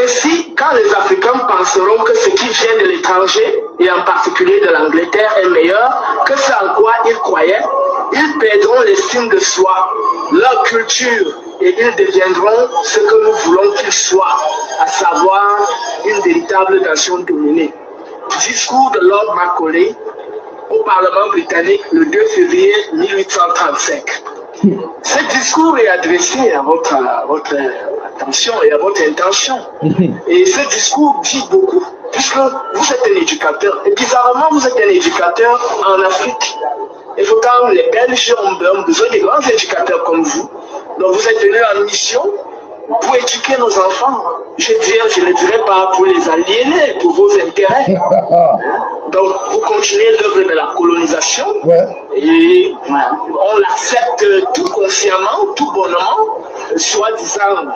Ainsi, quand les Africains penseront que ce qui vient de l'étranger, et en particulier de l'Angleterre, est meilleur que ce en quoi ils croyaient, ils perdront l'estime de soi, leur culture, et ils deviendront ce que nous voulons qu'ils soient, à savoir une véritable nation dominée. Discours de Lord Macaulay au Parlement britannique le 2 février 1835. Ce discours est adressé à votre attention et à votre intention. Et ce discours dit beaucoup, puisque vous êtes un éducateur. Et bizarrement, vous êtes un éducateur en Afrique. Et pourtant, les Belges ont besoin de grands éducateurs comme vous. Donc vous êtes venus en mission pour éduquer nos enfants. Je ne dirais pas pour les aliéner, pour vos intérêts. Donc vous continuez l'œuvre de la colonisation. Et on l'accepte tout consciemment, tout bonnement, soi-disant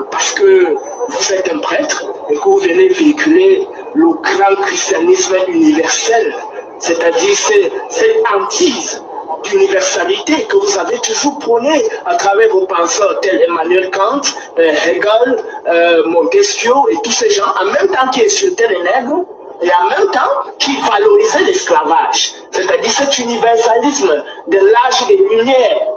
parce que vous êtes un prêtre et que vous venez véhiculer le grand christianisme universel, c'est-à-dire cette hantise d'universalité que vous avez toujours prônée à travers vos penseurs tels Emmanuel Kant, Hegel, Montesquieu et tous ces gens, en même temps qui insultaient les nègres et en même temps qui valorisaient l'esclavage, c'est-à-dire cet universalisme de l'âge des Lumières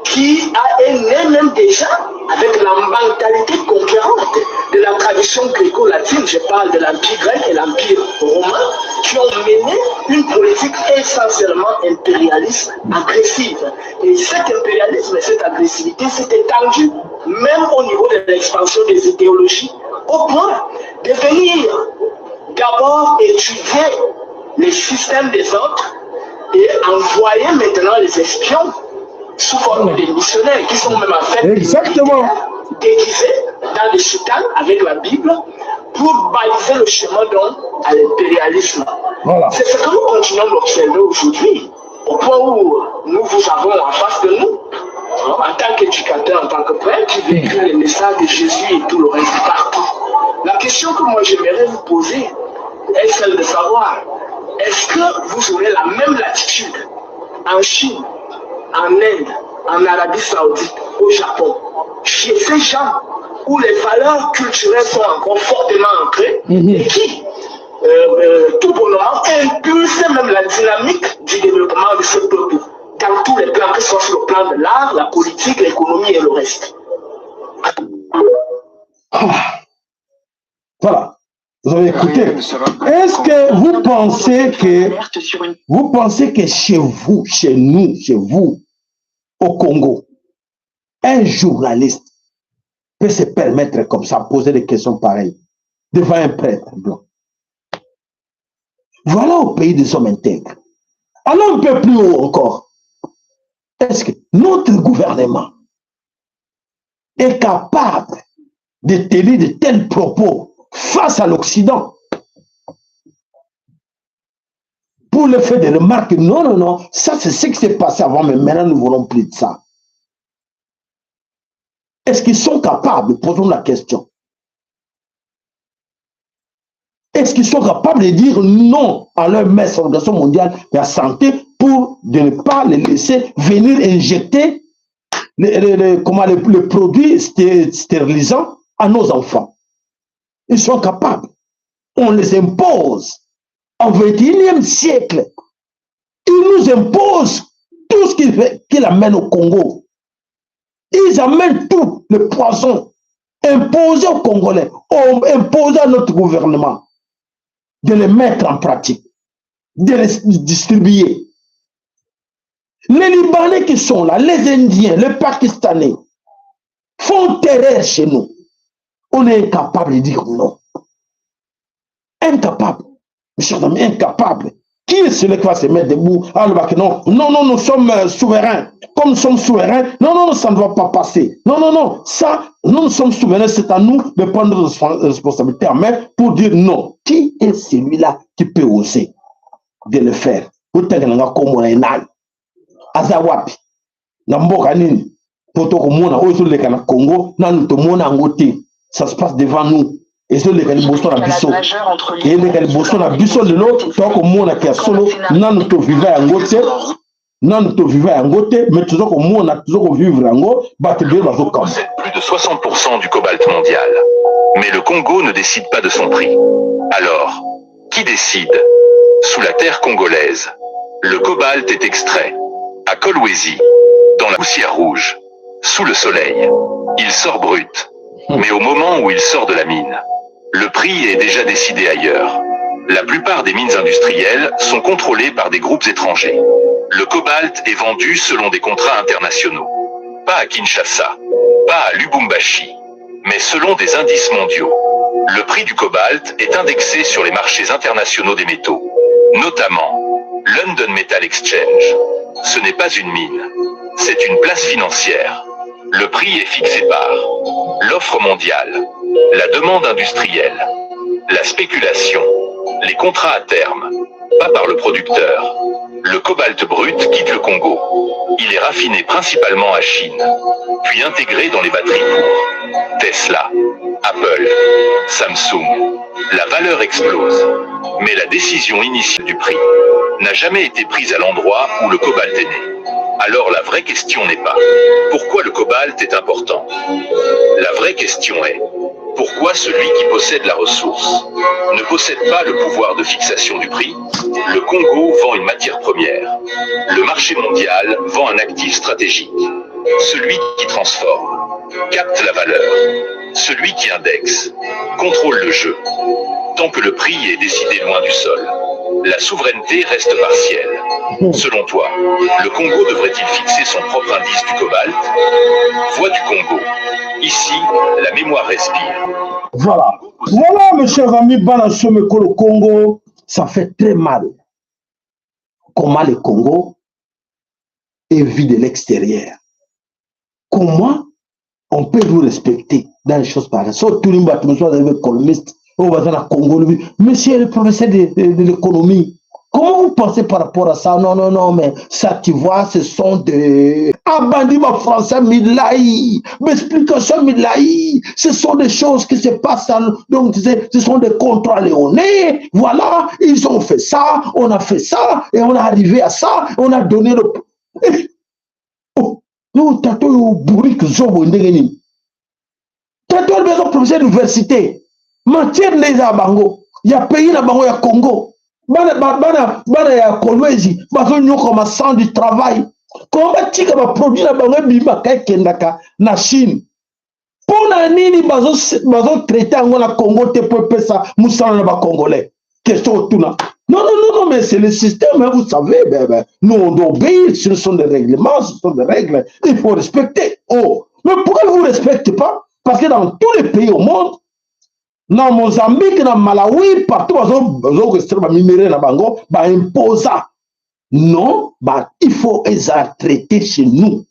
qui a né même déjà avec la mentalité conquérante de la tradition gréco-latine, je parle de l'Empire grec et l'Empire romain, qui ont mené une politique essentiellement impérialiste, agressive. Et cet impérialisme et cette agressivité s'est étendue même au niveau de l'expansion des idéologies, au point de venir d'abord étudier les systèmes des autres et envoyer maintenant les espions sous forme de missionnaires qui sont même en fait exactement déguisés dans les soutanes avec la Bible pour baliser le chemin donc à l'impérialisme. Voilà. C'est ce que nous continuons d'observer aujourd'hui, au point où nous vous avons en face de nous, en tant qu'éducateur, en tant que prêtre, qui véhicule les messages de Jésus et tout le reste partout. La question que moi j'aimerais vous poser est celle de savoir, est-ce que vous aurez la même latitude en Chine, en Inde, en Arabie Saoudite, au Japon, chez ces gens où les valeurs culturelles sont encore fortement ancrées et qui, tout bonnement, impulsent même la dynamique du développement de ce peuple dans tous les plans, que ce soit sur le plan de l'art, la politique, l'économie et le reste. Voilà. Vous avez écouté. Est-ce que vous pensez que chez vous, chez nous, chez vous, au Congo, un journaliste peut se permettre comme ça, poser des questions pareilles devant un prêtre blanc? Voilà au pays des hommes intègres. Allons un peu plus haut encore. Est-ce que notre gouvernement est capable de tenir de tels propos face à l'Occident pour le fait de remarquer non, ça c'est ce qui s'est passé avant, mais maintenant nous ne voulons plus de ça? Est-ce qu'ils sont capables, posons la question, est-ce qu'ils sont capables de dire non à leur messe Organisation mondiale de la santé pour de ne pas les laisser venir injecter les produits stérilisants à nos enfants? Ils sont capables. On les impose. Au XXIe siècle, ils nous imposent tout ce qu'ils amènent au Congo. Ils amènent tout le poison imposé aux Congolais, imposé à notre gouvernement, de les mettre en pratique, de les distribuer. Les Libanais qui sont là, les Indiens, les Pakistanais, font terreur chez nous. On est incapable de dire non. Incapable. Mes chers amis, incapable. Qui est celui qui va se mettre debout? Ah, non, nous sommes souverains. Comme nous sommes souverains, non, ça ne va pas passer. Non, ça, nous sommes souverains, c'est à nous de prendre nos responsabilités en main pour dire non. Qui est celui-là qui peut oser de le faire? Azawapi, Namboka nini, poto komona, oyo leka na Congo, nanu tomona ngote. Ça se passe devant nous. Et ce les calibossons à biso. Et les calibossons à biso de l'autre, tant que mon qui a solo, nanu to vivre à ngote, nanu to vivre à ngote, mais toujours comme mon a toujours vivre à ngote, bah te dire bazo comme. Possède plus de 60% du cobalt mondial. Mais le Congo ne décide pas de son prix. Alors, qui décide? Sous la terre congolaise, le cobalt est extrait. À Kolwezi, dans la poussière rouge, sous le soleil, il sort brut. Mais au moment où il sort de la mine, le prix est déjà décidé ailleurs. La plupart des mines industrielles sont contrôlées par des groupes étrangers. Le cobalt est vendu selon des contrats internationaux. Pas à Kinshasa, pas à Lubumbashi, mais selon des indices mondiaux. Le prix du cobalt est indexé sur les marchés internationaux des métaux, notamment London Metal Exchange. Ce n'est pas une mine, c'est une place financière. Le prix est fixé par l'offre mondiale, la demande industrielle, la spéculation, les contrats à terme, pas par le producteur. Le cobalt brut quitte le Congo. Il est raffiné principalement à Chine, puis intégré dans les batteries pour Tesla, Apple, Samsung. La valeur explose, mais la décision initiale du prix n'a jamais été prise à l'endroit où le cobalt est né. Alors la vraie question n'est pas pourquoi le cobalt est important. La vraie question est pourquoi celui qui possède la ressource ne possède pas le pouvoir de fixation du prix. Le Congo vend une matière première. Le marché mondial vend un actif stratégique. Celui qui transforme, capte la valeur. Celui qui indexe, contrôle le jeu. Tant que le prix est décidé loin du sol, la souveraineté reste partielle. Selon toi, le Congo devrait-il fixer son propre indice du cobalt? Voix du Congo. Ici, la mémoire respire. Voilà, mes chers amis, Banachome, que le Congo, ça fait très mal. Comment le Congo est vu de l'extérieur? Comment on peut nous respecter dans les choses pareilles. So, tout le monde est économiste. On va dans la Congo. Monsieur le professeur de l'économie, comment vous pensez par rapport à ça? Non, non, non, mais ça, tu vois, ce sont des... Abandonnement français, Milaï, m'explication Milaï, ce sont des choses qui se passent, donc ce sont des contrats léonais, voilà, ils ont fait ça, on a fait ça, et on est arrivé à ça, on a donné le... Oh, nous, t'as-tu au bourrique, zobo, ndengeni. T'as-tu le professeur d'université. Matière les abango, il y a pays na bango ya Congo, bana ya Kolwezi, bazo nyoko ma sang du travail. Comment tika ba produit na bango bima kai kendaka na Chine. Pona nini bazo traiter ngo na Congo te pour pesa musala na ba congolais. Question tuna. Non, non, non, non, mais c'est le système, hein, vous savez, nous on doit obéir, ce sont des règlements, ce sont des règles, il faut respecter. Oh, mais pourquoi vous ne respectez pas? Parce que dans tous les pays au monde, dans Mozambique, dans Malawi, partout, imposa. Non, il faut les traiter chez nous.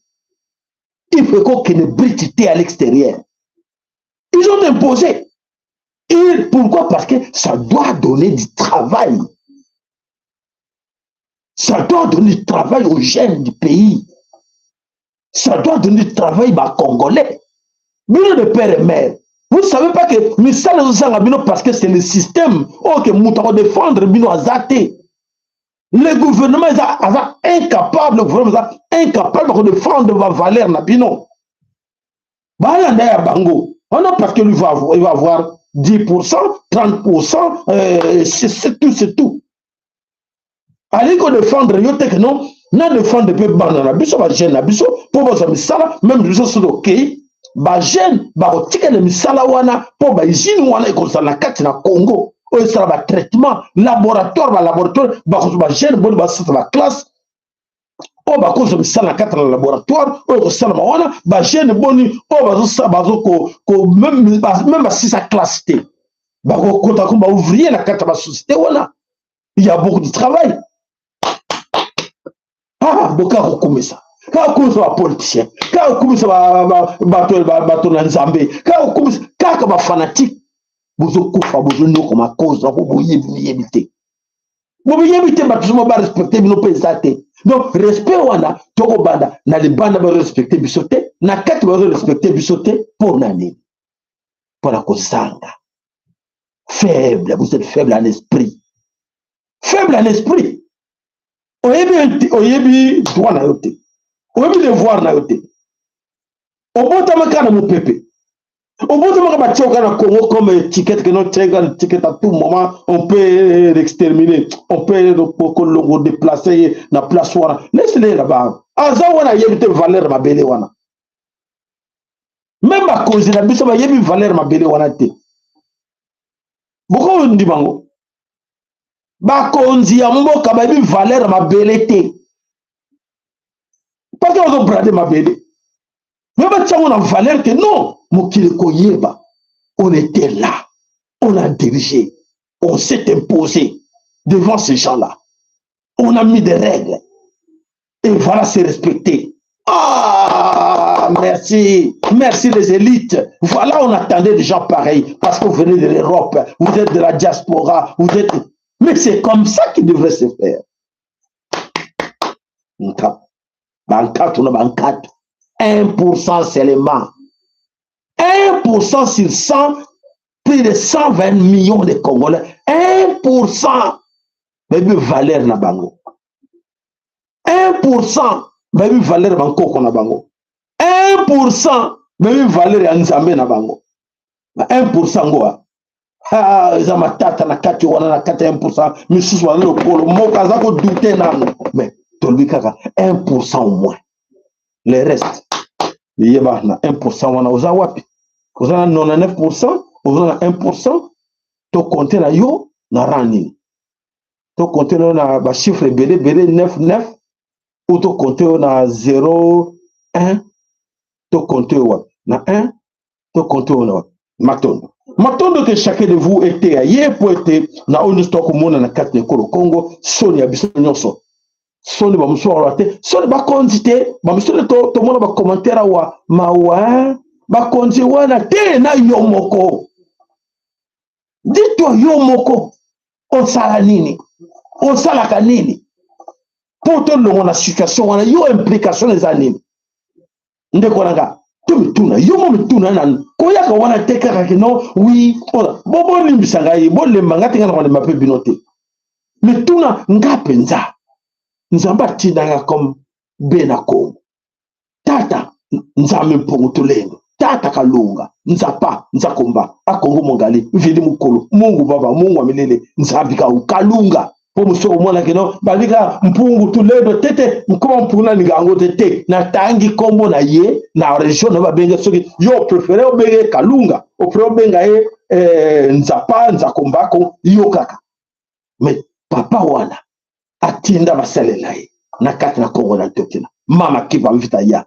Il faut qu'on ne brite à l'extérieur. Ils ont imposé. Et pourquoi? Parce que ça doit donner du travail. Ça doit donner du travail aux jeunes du pays. Ça doit donner du travail aux Congolais. Bino de père et mère. Vous ne savez pas que Missal parce que c'est le système que nous devons défendre Bino Azate. Le gouvernement est incapable, le gouvernement est incapable de défendre ma valeur na Bino. Bango. Parce qu'il va avoir 10%, 30%, c'est tout. Allez qu'on défendre, yo tek non, na défendre pe banana biso ba jeune na biso pour ba misala même biso so OK. Ba jeune ba otika na misala wana pour ba usine wana ekozala na kati na Congo. O sera ba traitement laboratoire ba jeune bon ba sa ba classe. O ba ko misala na kati na laboratoire o sala wana ba jeune boni o ba zo ko même ba si sa classe té. Ba ko kota ko ba ouvrier na kati ba société wana. Il y a beaucoup de travail. Ah, boka kokumisa. Ka kokumisa ba politicien. Ka kokumisa ba na Nzambe. Ka kokumisa ka ba fanatique. Bozo kufa bozo nyoko ma cause ko boyebite. Boyebite ba tuma ba respecter bino pesate. Donc respect wana toko banda na libanda ba respecter bisote, na kati ba respecter bisote pour nani. Pour la kozanga. Faible, vous êtes faible en esprit. Faible en esprit. Oyebi droit na yote. Oyebi devoir na yote. Obota makana mu pepe. Obota makaba tchoka na Congo comme étiquette que notre étiquette à tout moment on peut l'exterminer. On peut le déplacer na place wana. Laisse-les là-bas. Aza wana yebite valeur mabele wana. Même à cause de la biso ba yebi valeur mabele wana te. Boko ndi bango. Bakonzi ya mboka ba bi valeur mabele te. Parce que on brade mabele. Mais ba tsango na valeur que non, mokile ko yeba. On était là. On a dirigé. On s'est imposé devant ces gens-là. On a mis des règles. Et voilà, c'est respecté. Ah, merci. Merci les élites. Voilà, on attendait des gens pareils parce que vous venez de l'Europe, vous êtes de la diaspora, vous êtes... Mais c'est comme ça qu'il devrait se faire. 1% seulement. 1% sur 100, plus de 120 millions de Congolais. 1%. Même valeur na bango. 1%. Même valeur banco na bango. 1%. Même valeur ya Nzambe na bango. 1% ngoa. Ah, ils ont ma tata na kati wana na kati 1%. Misusu wana le polo. Moka zako douter nano. Mais, tolbi kaka, 1% au moins. Le reste, il y a 1% wana oza wapi. Oza na 99%, oza na 1%. To compter na yo, na rani. To compter na ba chiffre bele 9, ou to compter na 0, 1. To compter wapi. Na 1, to compter na wapi. Matondo. Matondo que chacun de vous était ailleurs pour être na une stock au monde na carte de Congo, soni abiso nyonso. Soni ba muso orate, soni ba konzite, ba muso to monde ba commentaire wa mawa bakonzi wana te na yo moko. Dis-toi yo moko osala nini, osalaka nini pour te longo na situation wana yo implication eza nini. Ndeko nanga to mituna yo mo mituna nan koyaka wana te kaka kino oui bobo limbisa ngai bo lemba ngati ngana wana mape binote mituna ngapenza nzamba tindanga comme benako tata nzame mpongo tolengo tata kalunga nzapa nzakomba akongo mongali vili mukolo mungu baba mungu amelele nzabika ukalunga po musoko mwana kino balika mpungu tuledo tete mkoma mpuna nigango tete na tangi kombo na ye na region ba benga soki yo préféré obenge kalunga o probenga nzapa nzakombako yo kaka mais papa wana atinda basalela ye na kati na Kongo na tokina mama kipa mvita ya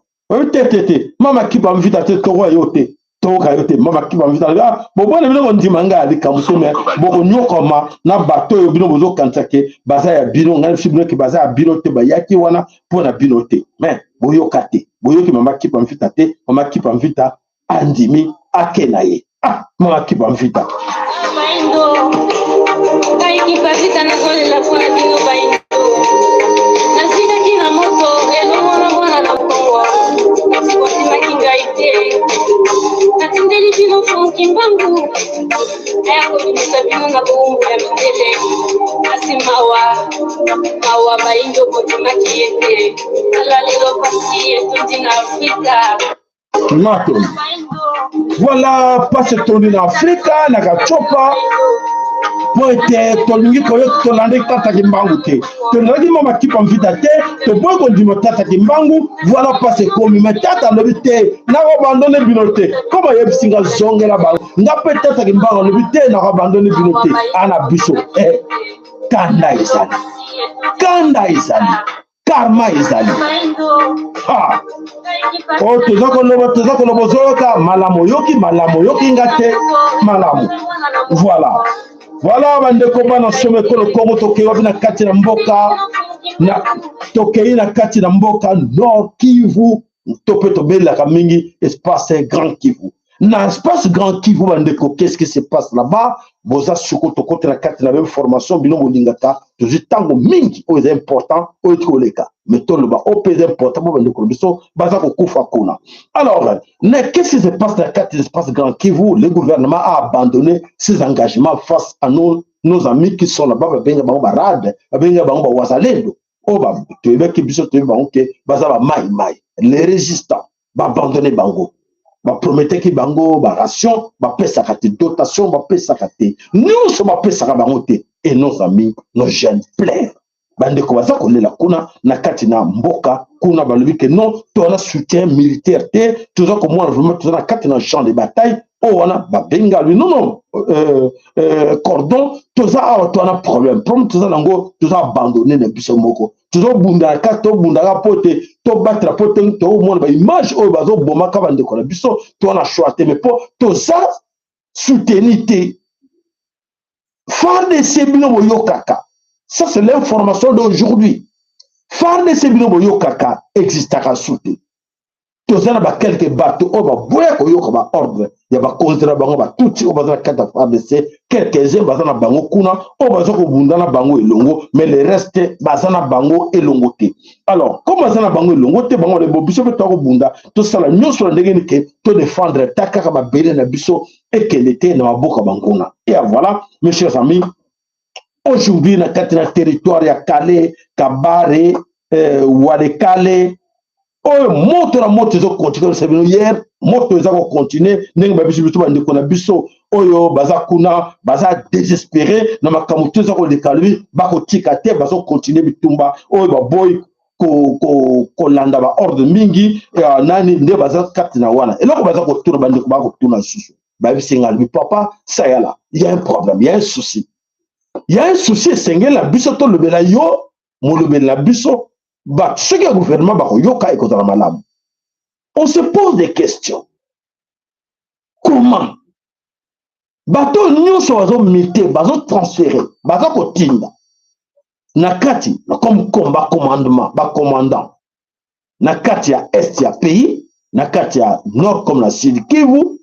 tete mama kipa mvita te Kongo yote toka yote mama kipa mvita bobone bino ndimanga ali kamusome boko nyokoma na bato yo bino bozo kansake baza ya bino ngani fibino ki baza ya bino te bayaki wana pona bino te mais boyoka te boyoki mama kipa mvita te mama kipa mvita andimi akena ye mama kipa mvita kai kipa mvita na zone la kwa bino baindo nasika kina moto elo mwana na kongo sikosima kingaite natindeli bino fonki mbangu ayako bimisa bino na bombo ya mindele mawa baindo kotima kiyete ala lelo pasi etundi na Afrika Maton. Voilà, passe tourner en Afrique, na kachopa. Poete tolingi koyo tolande tata kimbangu te. Tonagi mama kipa mvita te, to boy ko ndimo tata kimbangu, voilà passe komi mais tata lobi te, na abandonner binote. Comment yebsinga zongela ba. Ngape tata kimbangu lobi te na abandonner binote. Ana biso kanda izali. Kanda izali. Karma izali. Oh, tozako lobo zoloka malamu yoki ngate malamu. Voilà bandeko bana some kolo Kongo tokei wapi na kati na mboka na tokei na kati na mboka Nord Kivu tope tobelaka mingi espace Grand Kivu. Na espace Grand Kivu bandeko, qu'est-ce qui se passe là-bas? Boza suko to kote na kati na même formation bino bolingata tozi tango mingi o est important o ekoleka mais to le ba o pèse important bo bandeko biso baza ko kufa kuna. Alors, qu'est-ce qui se passe dans la carte de l'espace Grand Kivu? Le gouvernement a abandonné ses engagements face à nos amis qui sont là-bas, benga bango barade, benga bango wazalendo. O ba to ebeki biso to bango ke baza ba mai les résistants ba abandonner bango. Ba promettait ki bango ba ration, ba pesaka te dotation, ba pesaka te. Nous sommes ba pesaka bango te et nos amis, nos jeunes plaire. Bandeko baza kolela kuna na kati na mboka kuna balobi ke non to na soutien militaire te, to za ko mwana vraiment to na kati na champ de bataille o wana ba benga lui non cordon to za to na problème to za nango to za abandonner na biso moko. Toujours bunda kato bunda rapote to battre pote to mona ba image o bazo boma ka bandeko na biso to na choix te mais po to za soutenir phare de sebino boyokaka. Ça c'est l'information d'aujourd'hui. Phare de sebino boyokaka existe à soutenir. Tozana ba quelques bateaux o ba boya ko yoka ba ordre ya ba kontra bango ba tuti o bazana kata FARDC quelques-uns bazana bango kuna o bazako bundana bango elongo mais le reste bazana bango elongo te. Alors comme bazana bango elongo te bango le bobiso be to ko bunda to sala nyoso ndenge ni ke to défendre takaka ba bele na biso et que l'été na maboka bangona. Et voilà mes chers amis, aujourd'hui na katina territoire ya Kale, Kabare, Walikale. Oh, moto na moto zo continuer le hier, moto za ko continuer ndenge ba biso biso bandeko na biso oyo baza kuna baza désespéré na makamuto za ko lekalwi ba ko tika te bazo continuer bitumba oyo ba boy ko landa ba ordre mingi nani nde baza kati na wana eloko baza ko tour bandeko ba ko tuna susu ba bisinga lui papa ça y a là, il y a un problème, il y a un souci. Il y a un souci, c'est la biso to le bela yo, mo le bela biso. Bah, ce que le gouvernement va on se pose des questions. Comment? Bateau nous sommes mités, bateau transféré, bateau kotinda. Nakati, comme combat commandement, ba commandant. Nakati ya est ya pays, na kati ya nord comme la sud Kivu,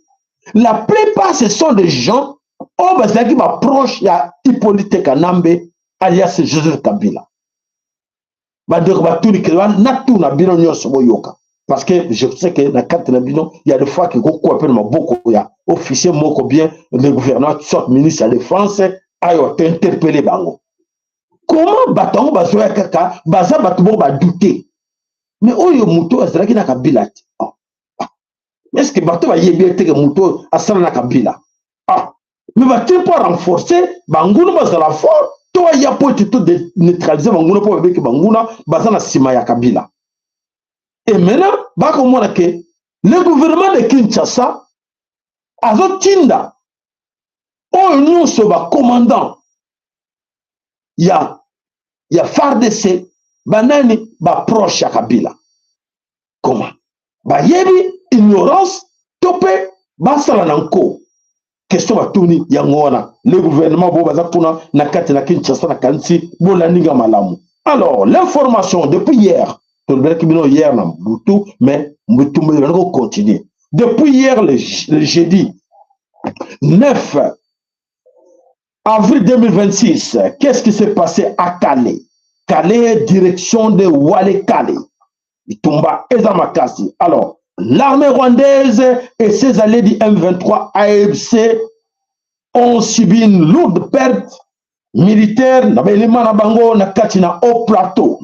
la plupart ce sont des gens oh bazaki ba proche ya Hippolyte Kanambe alias Joseph Kabila. Badeko batuni kelwa na tout na bino nyonso boyoka. Parce que je sais que dans quatre nabino, il y a des fois que beaucoup appellent beaucoup, il y a officier moko bien, le gouverneur, sorte ministre de la Défense, ayo interpellé bango. Comment batango bazoya kaka, baza batubo ba douter. Mais oyo muto azalaki na Kabila. Est-ce que bato ba yebi te que muto asala na Kabila? Mais va-t-il pas renforcer banguna bazala fort, toi ya po tout neutraliser banguna po beke banguna bazana sima ya Kabila. Et maintenant, le gouvernement de Kinshasa a tinda au union sur le commandant. Il y a FARDC, banani, ba proche à Kabila. Comment? Ba yebi, ignorance, topé, basala nanko. Question ba tourni, yangona. Le gouvernement, bo bazapuna, na kati na Kinshasa, na kansi, bo laniga malamu. Alors, l'information depuis hier, hier, mais on continue. Depuis hier, le jeudi 9 avril 2026, qu'est-ce qui s'est passé à Calais? Calais, direction de Wale-Calais. Itumba Ezamakasi. Alors, l'armée rwandaise et ses alliés du M23 AFC ont subi une lourde perte militaire na baélément na bango na kati na haut plateau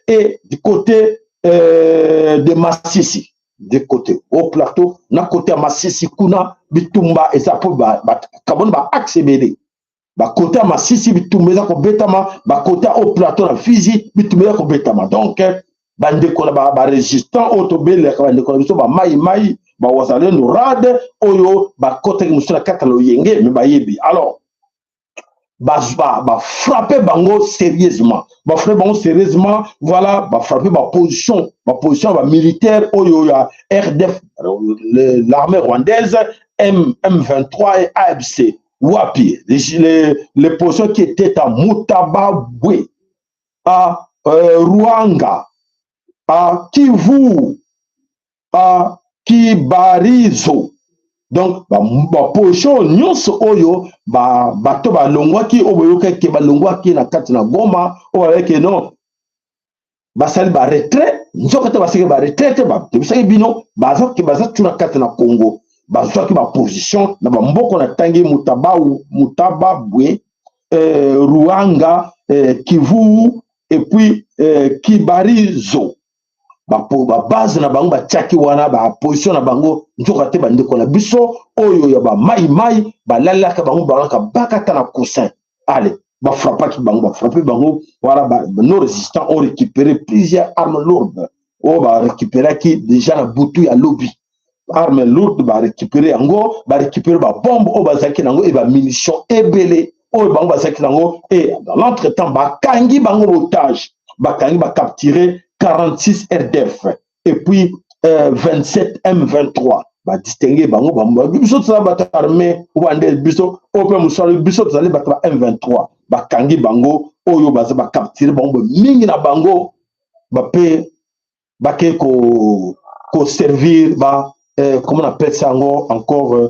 et du côté de Masisi, du côté haut plateau na côté à Masisi kuna bitumba et ça pour ba kabon ba accélérer ba côté à Masisi bitumba za ko betama ba côté haut plateau na Fizi bitumba ko betama. Donc bande ko ba résistant autobele ka bande ko biso ba mai ba wasale no rade oyo ba côté musula katalo yenge me ba yebi. Alors ba frapper bango sérieusement, voilà, ba frapper ma position ba militaire oyo ya RDF, l'armée rwandaise, M23 et AFC. Wapi les positions qui étaient à Mutababwe, à Ruanga, à Kivu, à Kibarizo. Donc, ba position nyonso oyo bato ba longwa ki oboyoka ke ba longwa ki na kati na Goma o avec non basali ba retrait nzoka te basali ba retrait ba bisaki bino baza ki baza tuna kati na Congo baza ki ba position na ba mboko na tangi Mutababwe, Ruanga, Kivu et puis Kibarizo. Ba base na bango ba tchaki wana ba position na bango nzoka te bandeko na biso oyo ya ba mai ba lalaka bango ba bakata na coussin. Allez, ba frapper bango voilà nos résistants ont récupéré plusieurs armes lourdes. On va récupérer qui déjà na butu ya lobby. Armes lourdes ba récupérer ango ba récupérer ba bombe o ba zaki nango et ba munitions ebelé o bango ba zaki nango et dans l'entretemps ba kangi bango otage ba kangi ba capturer 46 RDF et puis 27 M23 ba distinguer bango ba biso ça ba armée ou ande biso ope musali biso zali ba M23 ba kangi bango oyo ba za ba capturer bango mingi na bango ba pe ba ke ko servir ba comment on appelle ça encore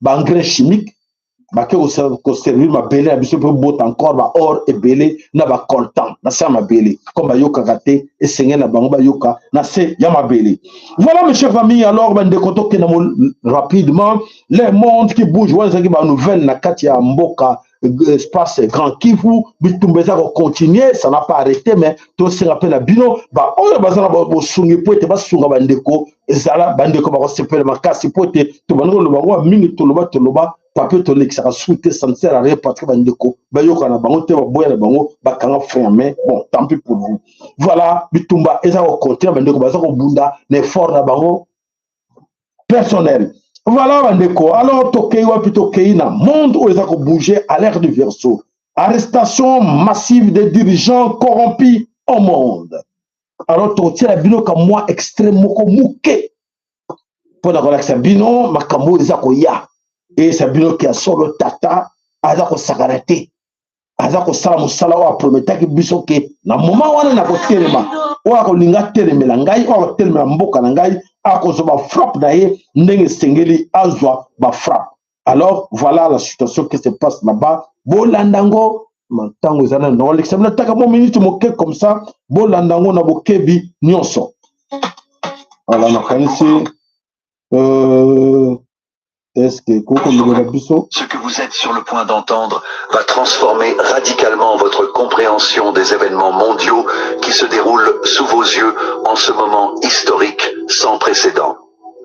engrais chimique ba ke ko servir ma belé à biso pour bot encore ba or et belé na ba coltan na ça ma belé comme ba yoka gâté et seigneur na bango ba yoka na c'est ya ma belé. Voilà mes chers amis, alors ben de koto ke na rapidement les mondes qui bougent wala qui ba nouvelle na kati ya mboka espace Grand Kivu bitumbeza ko continuer, ça n'a pas arrêté mais to se rappelle la bino ba oyo bazana bo sungi poete ba sunga bandeko ezala bandeko ba ko sepela makasi poete to bango lo bango mingi to loba papier to l'ex ça souté ça ne sert à rien parce que bandeko ba yoka na bango te ba boya na bango ba kanga fermé. Bon, tant pis pour vous. Voilà bitumba ezala ko continuer bandeko baza ko bunda l'effort na bango personnel. Voilà, Bandeko. Alors, Tokei ou plutôt Keina, monde où ils ont bougé à l'ère du Verseau. Arrestation massive des dirigeants corrompus au monde. Alors, Tokei la bino comme moi extrêmement mouké. Pour la relaxer bino, ma kamo ils ont ya. Et c'est bino qui a solo tata, aza ko sakarate. Aza ko sala musala wa prometa ki biso ke na moment wana na ko telema. oyo akolinga telemela ngai oyo akotelemela mboka na ngai akozwa bafrappe na ye ndenge esengeli azwa bafrappe. Alors voilà la situation qui se passe là-bas. Bolandango ntango eza nano nakolekisa bino taka mo minute moke comme ça bolandango na bokebi nyonso. Voilà nakanisi est-ce que ce que vous êtes sur le point d'entendre va transformer radicalement votre compréhension des événements mondiaux qui se déroulent sous vos yeux en ce moment historique sans précédent.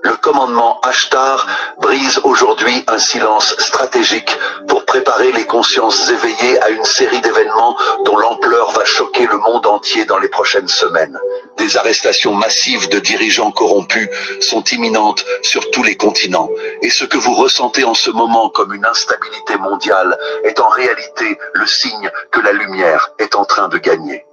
Le commandement Ashtar brise aujourd'hui un silence stratégique pour préparer les consciences éveillées à une série d'événements dont l'ampleur va choquer le monde entier dans les prochaines semaines. Des arrestations massives de dirigeants corrompus sont imminentes sur tous les continents. Et ce que vous ressentez en ce moment comme une instabilité mondiale est en réalité le signe que la lumière est en train de gagner.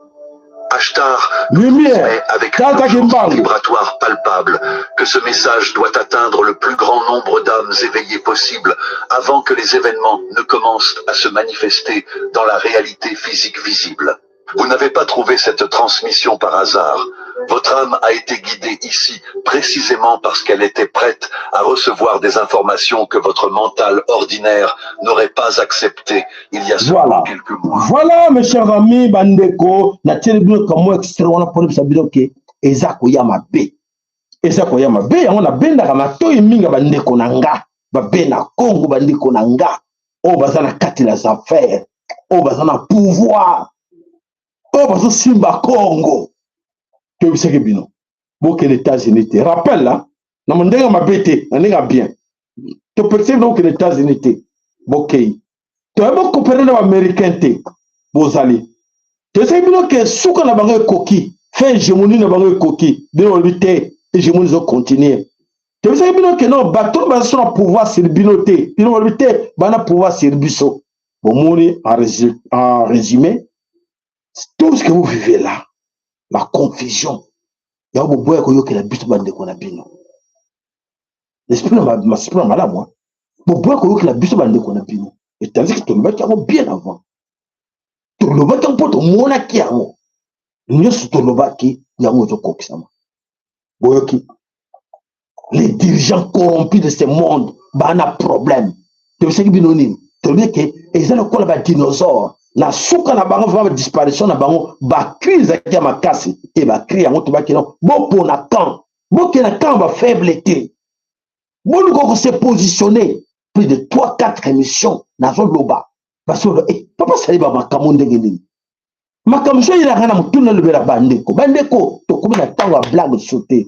Ashtar transmet avec une urgence vibratoire palpable que ce message doit atteindre le plus grand nombre d'âmes éveillées possible avant que les événements ne commencent à se manifester dans la réalité physique visible. Vous n'avez pas trouvé cette transmission par hasard. Votre âme a été guidée ici précisément parce qu'elle était prête à recevoir des informations que votre mental ordinaire n'aurait pas acceptées il y a seulement quelques mois. Voilà, mes chers amis, Bandeko, na telebino kamo extrait wana pone bisabino ke ezako ya mabe. Ezako ya mabe, yango na benda kama toyi minga bandeko na nga, ba be na Congo bandeko na nga. O bazana kati la affaires, o bazana pouvoir. O bazo simba Congo. Que vous savez bien, bon que les États-Unis te rappelle là, na mandega mabete, na ndega bien. Tu perceives donc que les États-Unis te, bon que, tu as beaucoup coopéré dans l'américain te, bozali. Tu sais bien que souka na bango koki, fait hégémonie na bango koki, de l'olité, hégémonie ont continué. Tu sais bien que non, bateau va sur le pouvoir sur le binoté, de l'olité, bana pouvoir sur le biso. Bon moni en résumé, tout ce que vous vivez là. La confusion. Il y a beaucoup de but bande qu'on a bien. L'esprit m'a malade, moi. Beaucoup de but bande qu'on a bien. Et tandis que tu le vas bien avant. Tu le vas pour ton monaki à moi. Nous sommes le vas qui y a un autre coxama. Les dirigeants corrompus de ce monde, bah, on a problème. Tu sais que binoni. Tu sais que ils ont quoi les dinosaures. La souka na bango va disparition na bango ba crise ya makasi et ba crise yango to ba kino bon pour na camp bon que na camp ba faiblité bon ko se positionner plus de 3-4 émissions na zone loba parce que papa sali ba makamo ndenge nini makamo so ila kana mutuna lobela bandeko to komi na tango ya blague sauter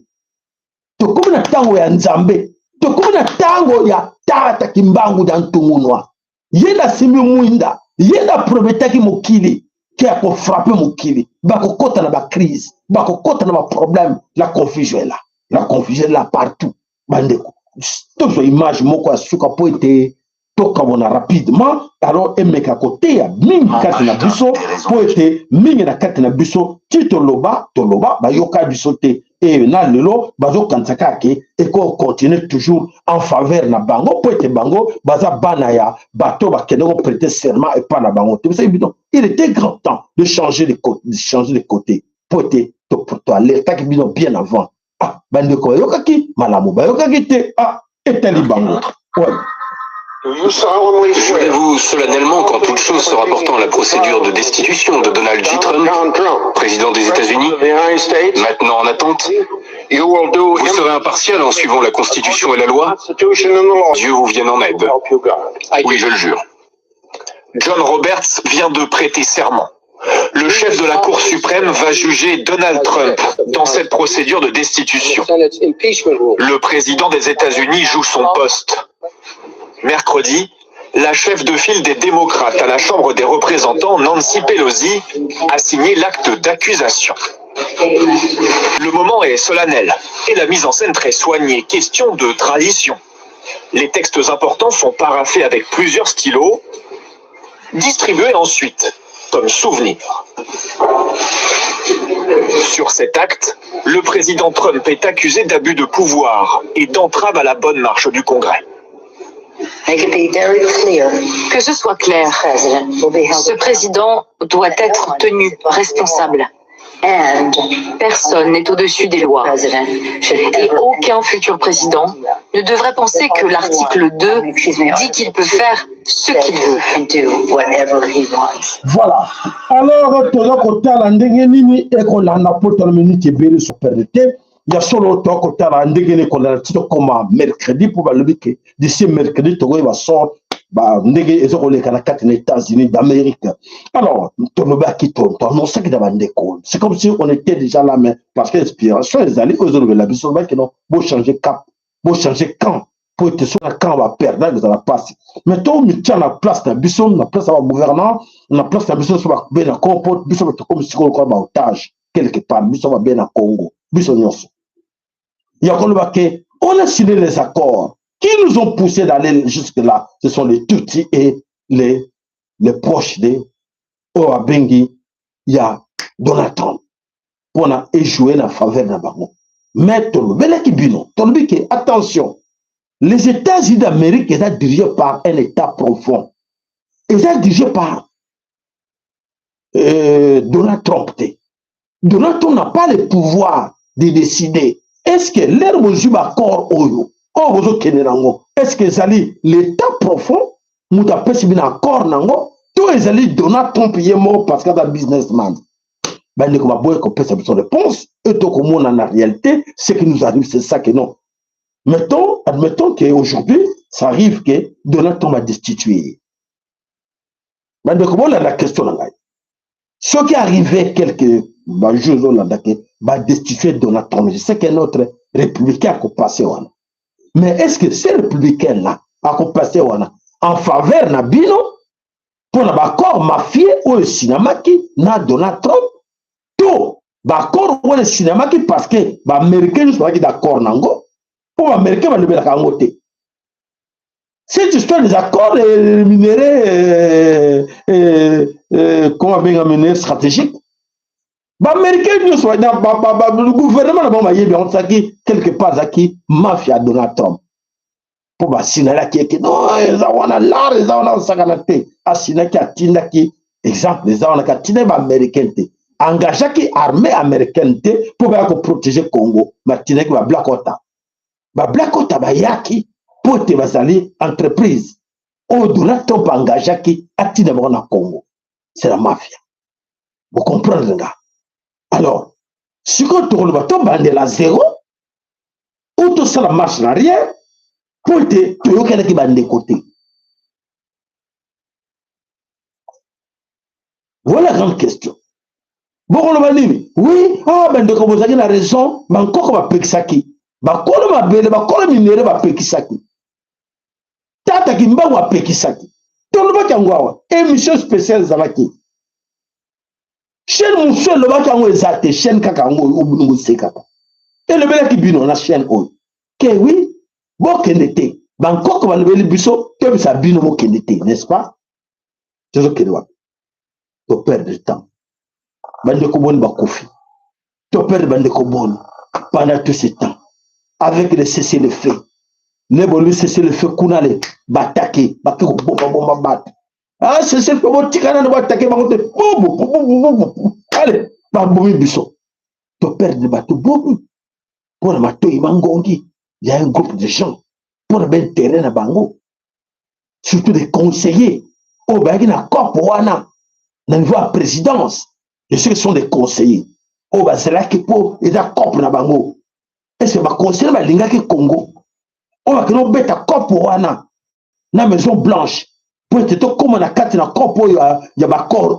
to komi na tango ya nzambe to komi na tango ya tata kimbangu da ntumunwa yenda simi muinda yenda probetaki mokili qui a pour frapper mokili bako kota na ba crise bako kota na ba problème la confusion est là partout bandeko toujours image moko ya suka po ete toka mona rapidement alors emeka côté ya mingi kati na biso po ete mingi na kati na biso ti toloba ba yoka biso te et na lelo bazo kansaka ke et qu'on continue toujours en faveur na bango po ete bango baza bana ya bato ba kende ko prêter serment et pas na bango. C'est évident. Il était grand temps de changer de côté po ete to aller tak bino bien avant. Ah bandeko yokaki malamu ba yokaki te ah etali bango. Ouais. Jurez-vous solennellement qu'en toute chose se rapportant à la procédure de destitution de Donald J. Trump, président des États-Unis, maintenant en attente, vous serez impartial en suivant la Constitution et la loi? Dieu vous vienne en aide. Oui, je le jure. John Roberts vient de prêter serment. Le chef de la Cour suprême va juger Donald Trump dans cette procédure de destitution. Le président des États-Unis joue son poste. Mercredi, la chef de file des démocrates à la Chambre des représentants, Nancy Pelosi, a signé l'acte d'accusation. Le moment est solennel et la mise en scène très soignée, question de tradition. Les textes importants sont paraphés avec plusieurs stylos, distribués ensuite comme souvenir. Sur cet acte, le président Trump est accusé d'abus de pouvoir et d'entrave à la bonne marche du Congrès. Que ce soit clair, ce président doit être tenu responsable. Personne n'est au-dessus des lois. Et aucun futur président ne devrait penser que l'article 2 dit qu'il peut faire ce qu'il veut. Voilà. Alors, tout le côté à l'endéguéni et qu'on a n'apporte la minute et bien supériorité. Il y a solo tout côté à l'endéguéni qu'on a titre comme mercredi pour le biquet. D'ici mercredi, tout le monde va sortir. Bah, ndege ezoko leka na kati na États-Unis d'Amérique. Alors, toloba qui tourne, on sait que d'abord d'école. C'est comme si on était déjà là, mais parce que l'inspiration, les alliés, aux autres, la biso, qui non, beau changer cap, beau changer camp, pour être sur la camp, on va perdre, vous allez passer. Mais toi, on tient la place de biso, la place de gouvernant, la place de biso, sur la bien à compote, biso, comme si on croit otage, quelque part, biso va bien à Congo, biso nyonso. Il y a on a signé les accords. Qui nous ont poussé d'aller jusque-là, ce sont les Tutsis et les proches de Oabengi. Il y a Donald Trump. On a échoué dans la faveur de Bango. Mais attention, les États-Unis d'Amérique sont dirigés par un État profond. Ils sont dirigés par Donald Trump. Donald Trump n'a pas le pouvoir de décider. Est-ce que l'air mesure accord au est-ce que c'est l'état profond nous avons perçu un accord nango tout les alliés Donald Trump est mort parce qu'il est un businessman. Ben nous avons besoin qu'on puisse avoir son réponse et tout comme on en réalité ce qui nous arrive c'est ça que non. Admettons qu'aujourd'hui ça arrive que Donald Trump a destitué. Ben donc on a la question là. Ce qui est arrivé quelques jours là va destituer Donald Trump. Je sais que notre républicain a passé on. Mais est-ce que ces républicains-là ont passé en faveur de Bino pour l'accord mafieux ou le cinéma qui n'a Donald Trump? Tout l'accord ou le cinéma qui parce que les Américains sont d'accord nango pour les Américains va le mettre à côté. Cette histoire des accords minéraux, comment bien amener stratégique? Les Américains le gouvernement va quelque part qui mafia Donald Trump. Pour les signaler qui non, ils ont l'art, ils ont saganate. Asina qui a tinda qui exemple, ils ont tinda américain engagé qui armée américaine pour protéger le Congo. Martina qui va Blackota. Blackota va yaki pour te basali entreprise. Au Donald Trump engagé qui a tinda le Congo. C'est la mafia. Vous comprenez, les gars? Alors, si on tourne le bateau, on est à zéro, ou tout ça la marche en arrière, pour te quelqu'un qui va de côté. Voilà la grande question. Bon, on va dire, oui, ben de comme vous avez la raison, mais encore on va payer ça qui. Ben, quand on va payer, ben, quand on minéré va payer ça qui. Tata qui m'a va payer ça qui. Tout le monde qui a une émission spéciale, ça va qui. Chaîne Moussel, le bac en exalté, chaîne Kakango, ou Sekaka. Et le bel qui bino, la chaîne O. Que oui, bon kenete. Bangkok, on va lever le buisson, comme ça bino mo kenete, n'est-ce pas? C'est ce qu'il doit. Tu perds du temps. Bande Kobon Bakofi. Tu perds Bande Kobon pendant tout ce temps. Avec le cessez-le-feu. Ne bon cessez-le-feu, Kounale, Batake, Bakiko, Bomba, Bat. Ah, c'est ce que vous tirez dans votre attaquer, allez, Baboumi Bisso. Tu perds le bateau, Bobo. Pour le bateau, il y a un groupe de gens pour le bel terrain à Bango. Surtout des conseillers. Oh, ben, il y a un corps pour Wana. Dans la présidence. Et ceux qui sont des conseillers. Oh, ben, c'est là qu'il faut, il y a un corps pour Bango. Est-ce que ma conseiller va linga qui Congo? Oh, ben, il y a un corps pour Wana. La Maison Blanche. Pour être comme on a quatre dans le corps, il y a un corps.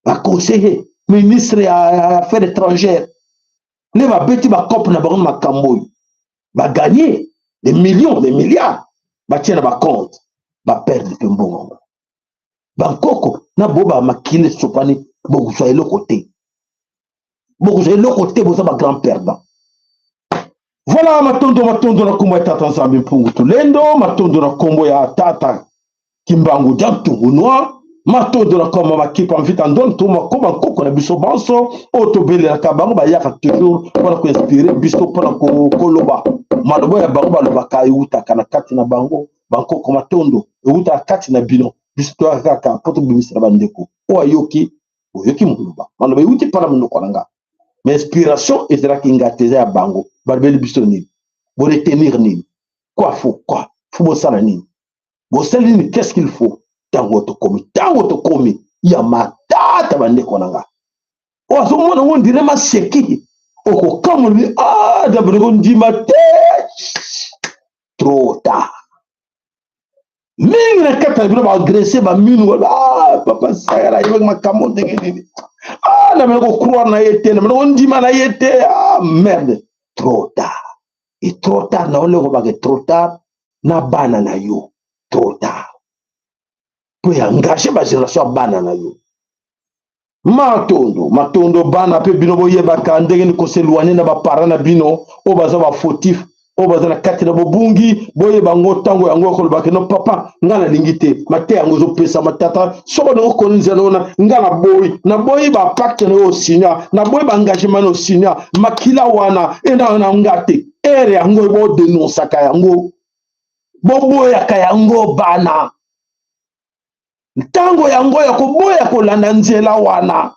Un conseiller, ministre des Affaires étrangères. Les va bêter ma corps pour ma Camboy. Va gagner des millions, des milliards. Va tirer ma compte. Va perdre un bon moment. Bangkok, na boba makile sopani, beaucoup soyez le côté. Beaucoup soyez le côté, vous êtes grand perdant. Voilà, matondo na kombo ya tata nzambe mpungu tulendo, matondo na kombo ya tata kimbangu jantu unwa, matondo na kombo makipa mvita ndon to makoma koko na biso banso, otobele na kabango ba yaka toujours pour ko inspirer biso pour ko koloba. Malobo ya bango ba lobaka yuta kana kati na bango, banko ko matondo, yuta kati na bino. Biso kaka poto bimisa bandeko. O ayoki oyoki muluba maloba yuti para munoko nanga mais inspiration ezala kingateza ya bango barbeli biso nini bo retenir nini quoi faut bosala nini bosali nini qu'est-ce qu'il faut tango to komi ya matata bandeko nanga ozomona ngo ndire maseki okokamoli dabrego ndima te trop tard mingi na kata bino baagresser baminu papa sayala yebaki makambo ndenge nini namena kokroire na ye te namena kondima na ye te merde trop tard et trop tard naoleko bake trop tard na bana na yo trop tard po engage bagénération ya bana na yo matondo bana mpe bino boyebaka ndenge ni koseloigne na baparent na bino oyo baza bafautif oyo baza na kati na bobungi boyeba ngo ntango yango ekolobaka no papa nga nalingi te mate yango ezopesa matata soko nango konizana ona nga naboyi bapacte na yo osinya naboyi baengagement na osinya makila wana ena na nga te ere yango bodenonsaka yango boboyaka yango bana ntango yango ya koboya kolanda nzela wana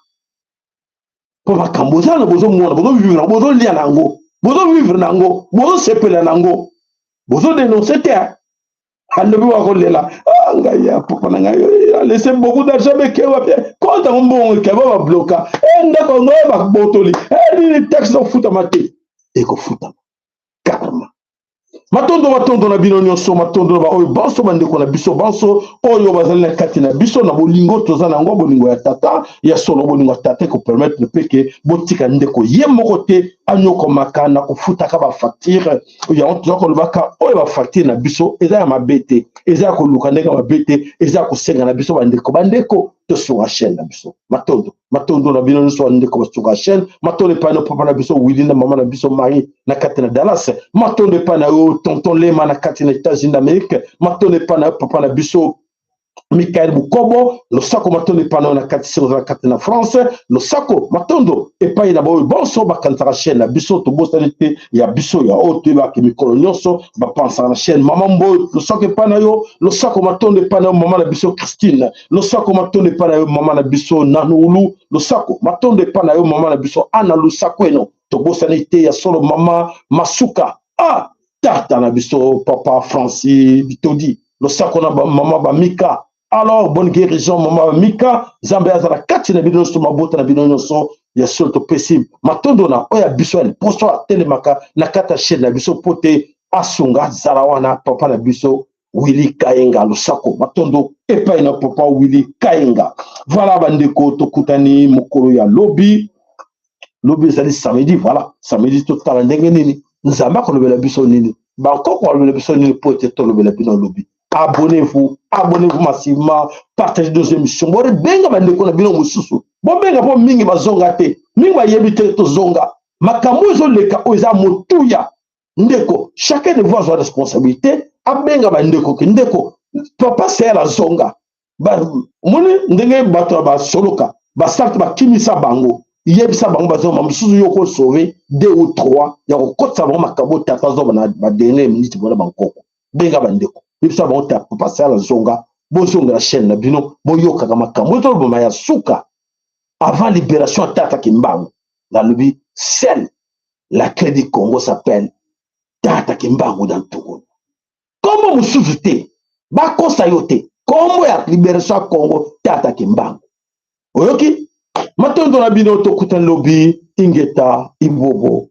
po makambo ozana bozomona bozovivre nango bozolia nango bozovivre nango bozosepela nango bozodenonse te alobi wakolela ngai ya papa na ngai alese beaucoup d'argent bekewa pe konta mbongo ekeba babloka ndeko ngoye bakbotoli nini taxe ofutama te ekofutama karma matondo na bino nyonso matondo na oyo banso bandeko na biso banso oyo bazali na kati na biso na bolingo toza nango bolingo ya tata ya solo bolingo ya tata ekopermettre peke botika ndeko ye moko te anyokomaka na kofutaka bafacture yango toza kolobaka oyo bafacture na biso eza ya mabe te eza ya koluka ndenge ya mabe te eza ya kosenga na biso bandeko tosunga chaîne na biso matondo na bino nyonso bandeko basunga chaîne matondo epai na papa na biso Willy na mama na biso Marie na kati na Dallas matondo epai na yo tonton Lema na kati na États-Unis d'Amérique matondo epai na papa na biso Michael Bukobo losako matondo epai na kati na France losako matondo epai na boyo bonso bakansaka chaîne na biso tobosani te ya biso ya oyo toyebaki mikolo nyonso bapansaka na chaîne mama mboyo losako epai na yo losako matondo epai na yo mama na biso Christine losako matondo epai na yo mama na biso Nanulu losako matondo epai na yo mama na biso Ana losako eno tobosani te ya solo mama Masuka tata na biso papa Francis Bitodi losako na mama Bamika. Alors, bonne guérison, maman Mika, Zambé Azara, Katina Bino, Mabota, Bino, ya seul to possible. Matondo na oya biso el posto a telemaka na kata chaîne na biso pote asunga zarawana papa na biso Willy Kayenga Lusako. Matondo epai na papa Willy Kayenga. Voilà bandeko tokutani mokolo ya lobby. Lobby ezali samedi, voilà. Samedi totala ndenge nini. Nzamba kolobela biso nini. Banko kolobela biso nini pote tolobela bino lobby. Abonnez-vous massivement, partagez nos émissions. Bon, benga bandeko na bino mususu. Bon benga po mingi bazonga te. Mingi ba yebite to zonga. Makambo zo leka oza motuya. Ndeko, chacun de voit sa responsabilité. Abenga bandeko ke ndeko. Papa c'est la zonga. Ba moni ndenge bato ba soloka. Ba start ba kimisa bango. Yebisa bango bazonga mususu yoko sauver 2 ou 3. Ya ko kotsa bango makambo tata zo ba dernier minute bona bankoko. Benga bandeko. Yebisa bango ta papa c'est la zonga. Bozonga la chaîne na bino boyoka kama makambo to boma ya suka. Avant libération Tata Kimbangu, dans le but, celle, la Crédit Congo s'appelle Tata Kimbangu dans Togo. Comment vous sous-jetez, Bako Sayote, comment la libération Congo Tata Kimbangu? Ok? Maintenant, dans la binoto, Koutan Lobby, Ingeta, Ibobo.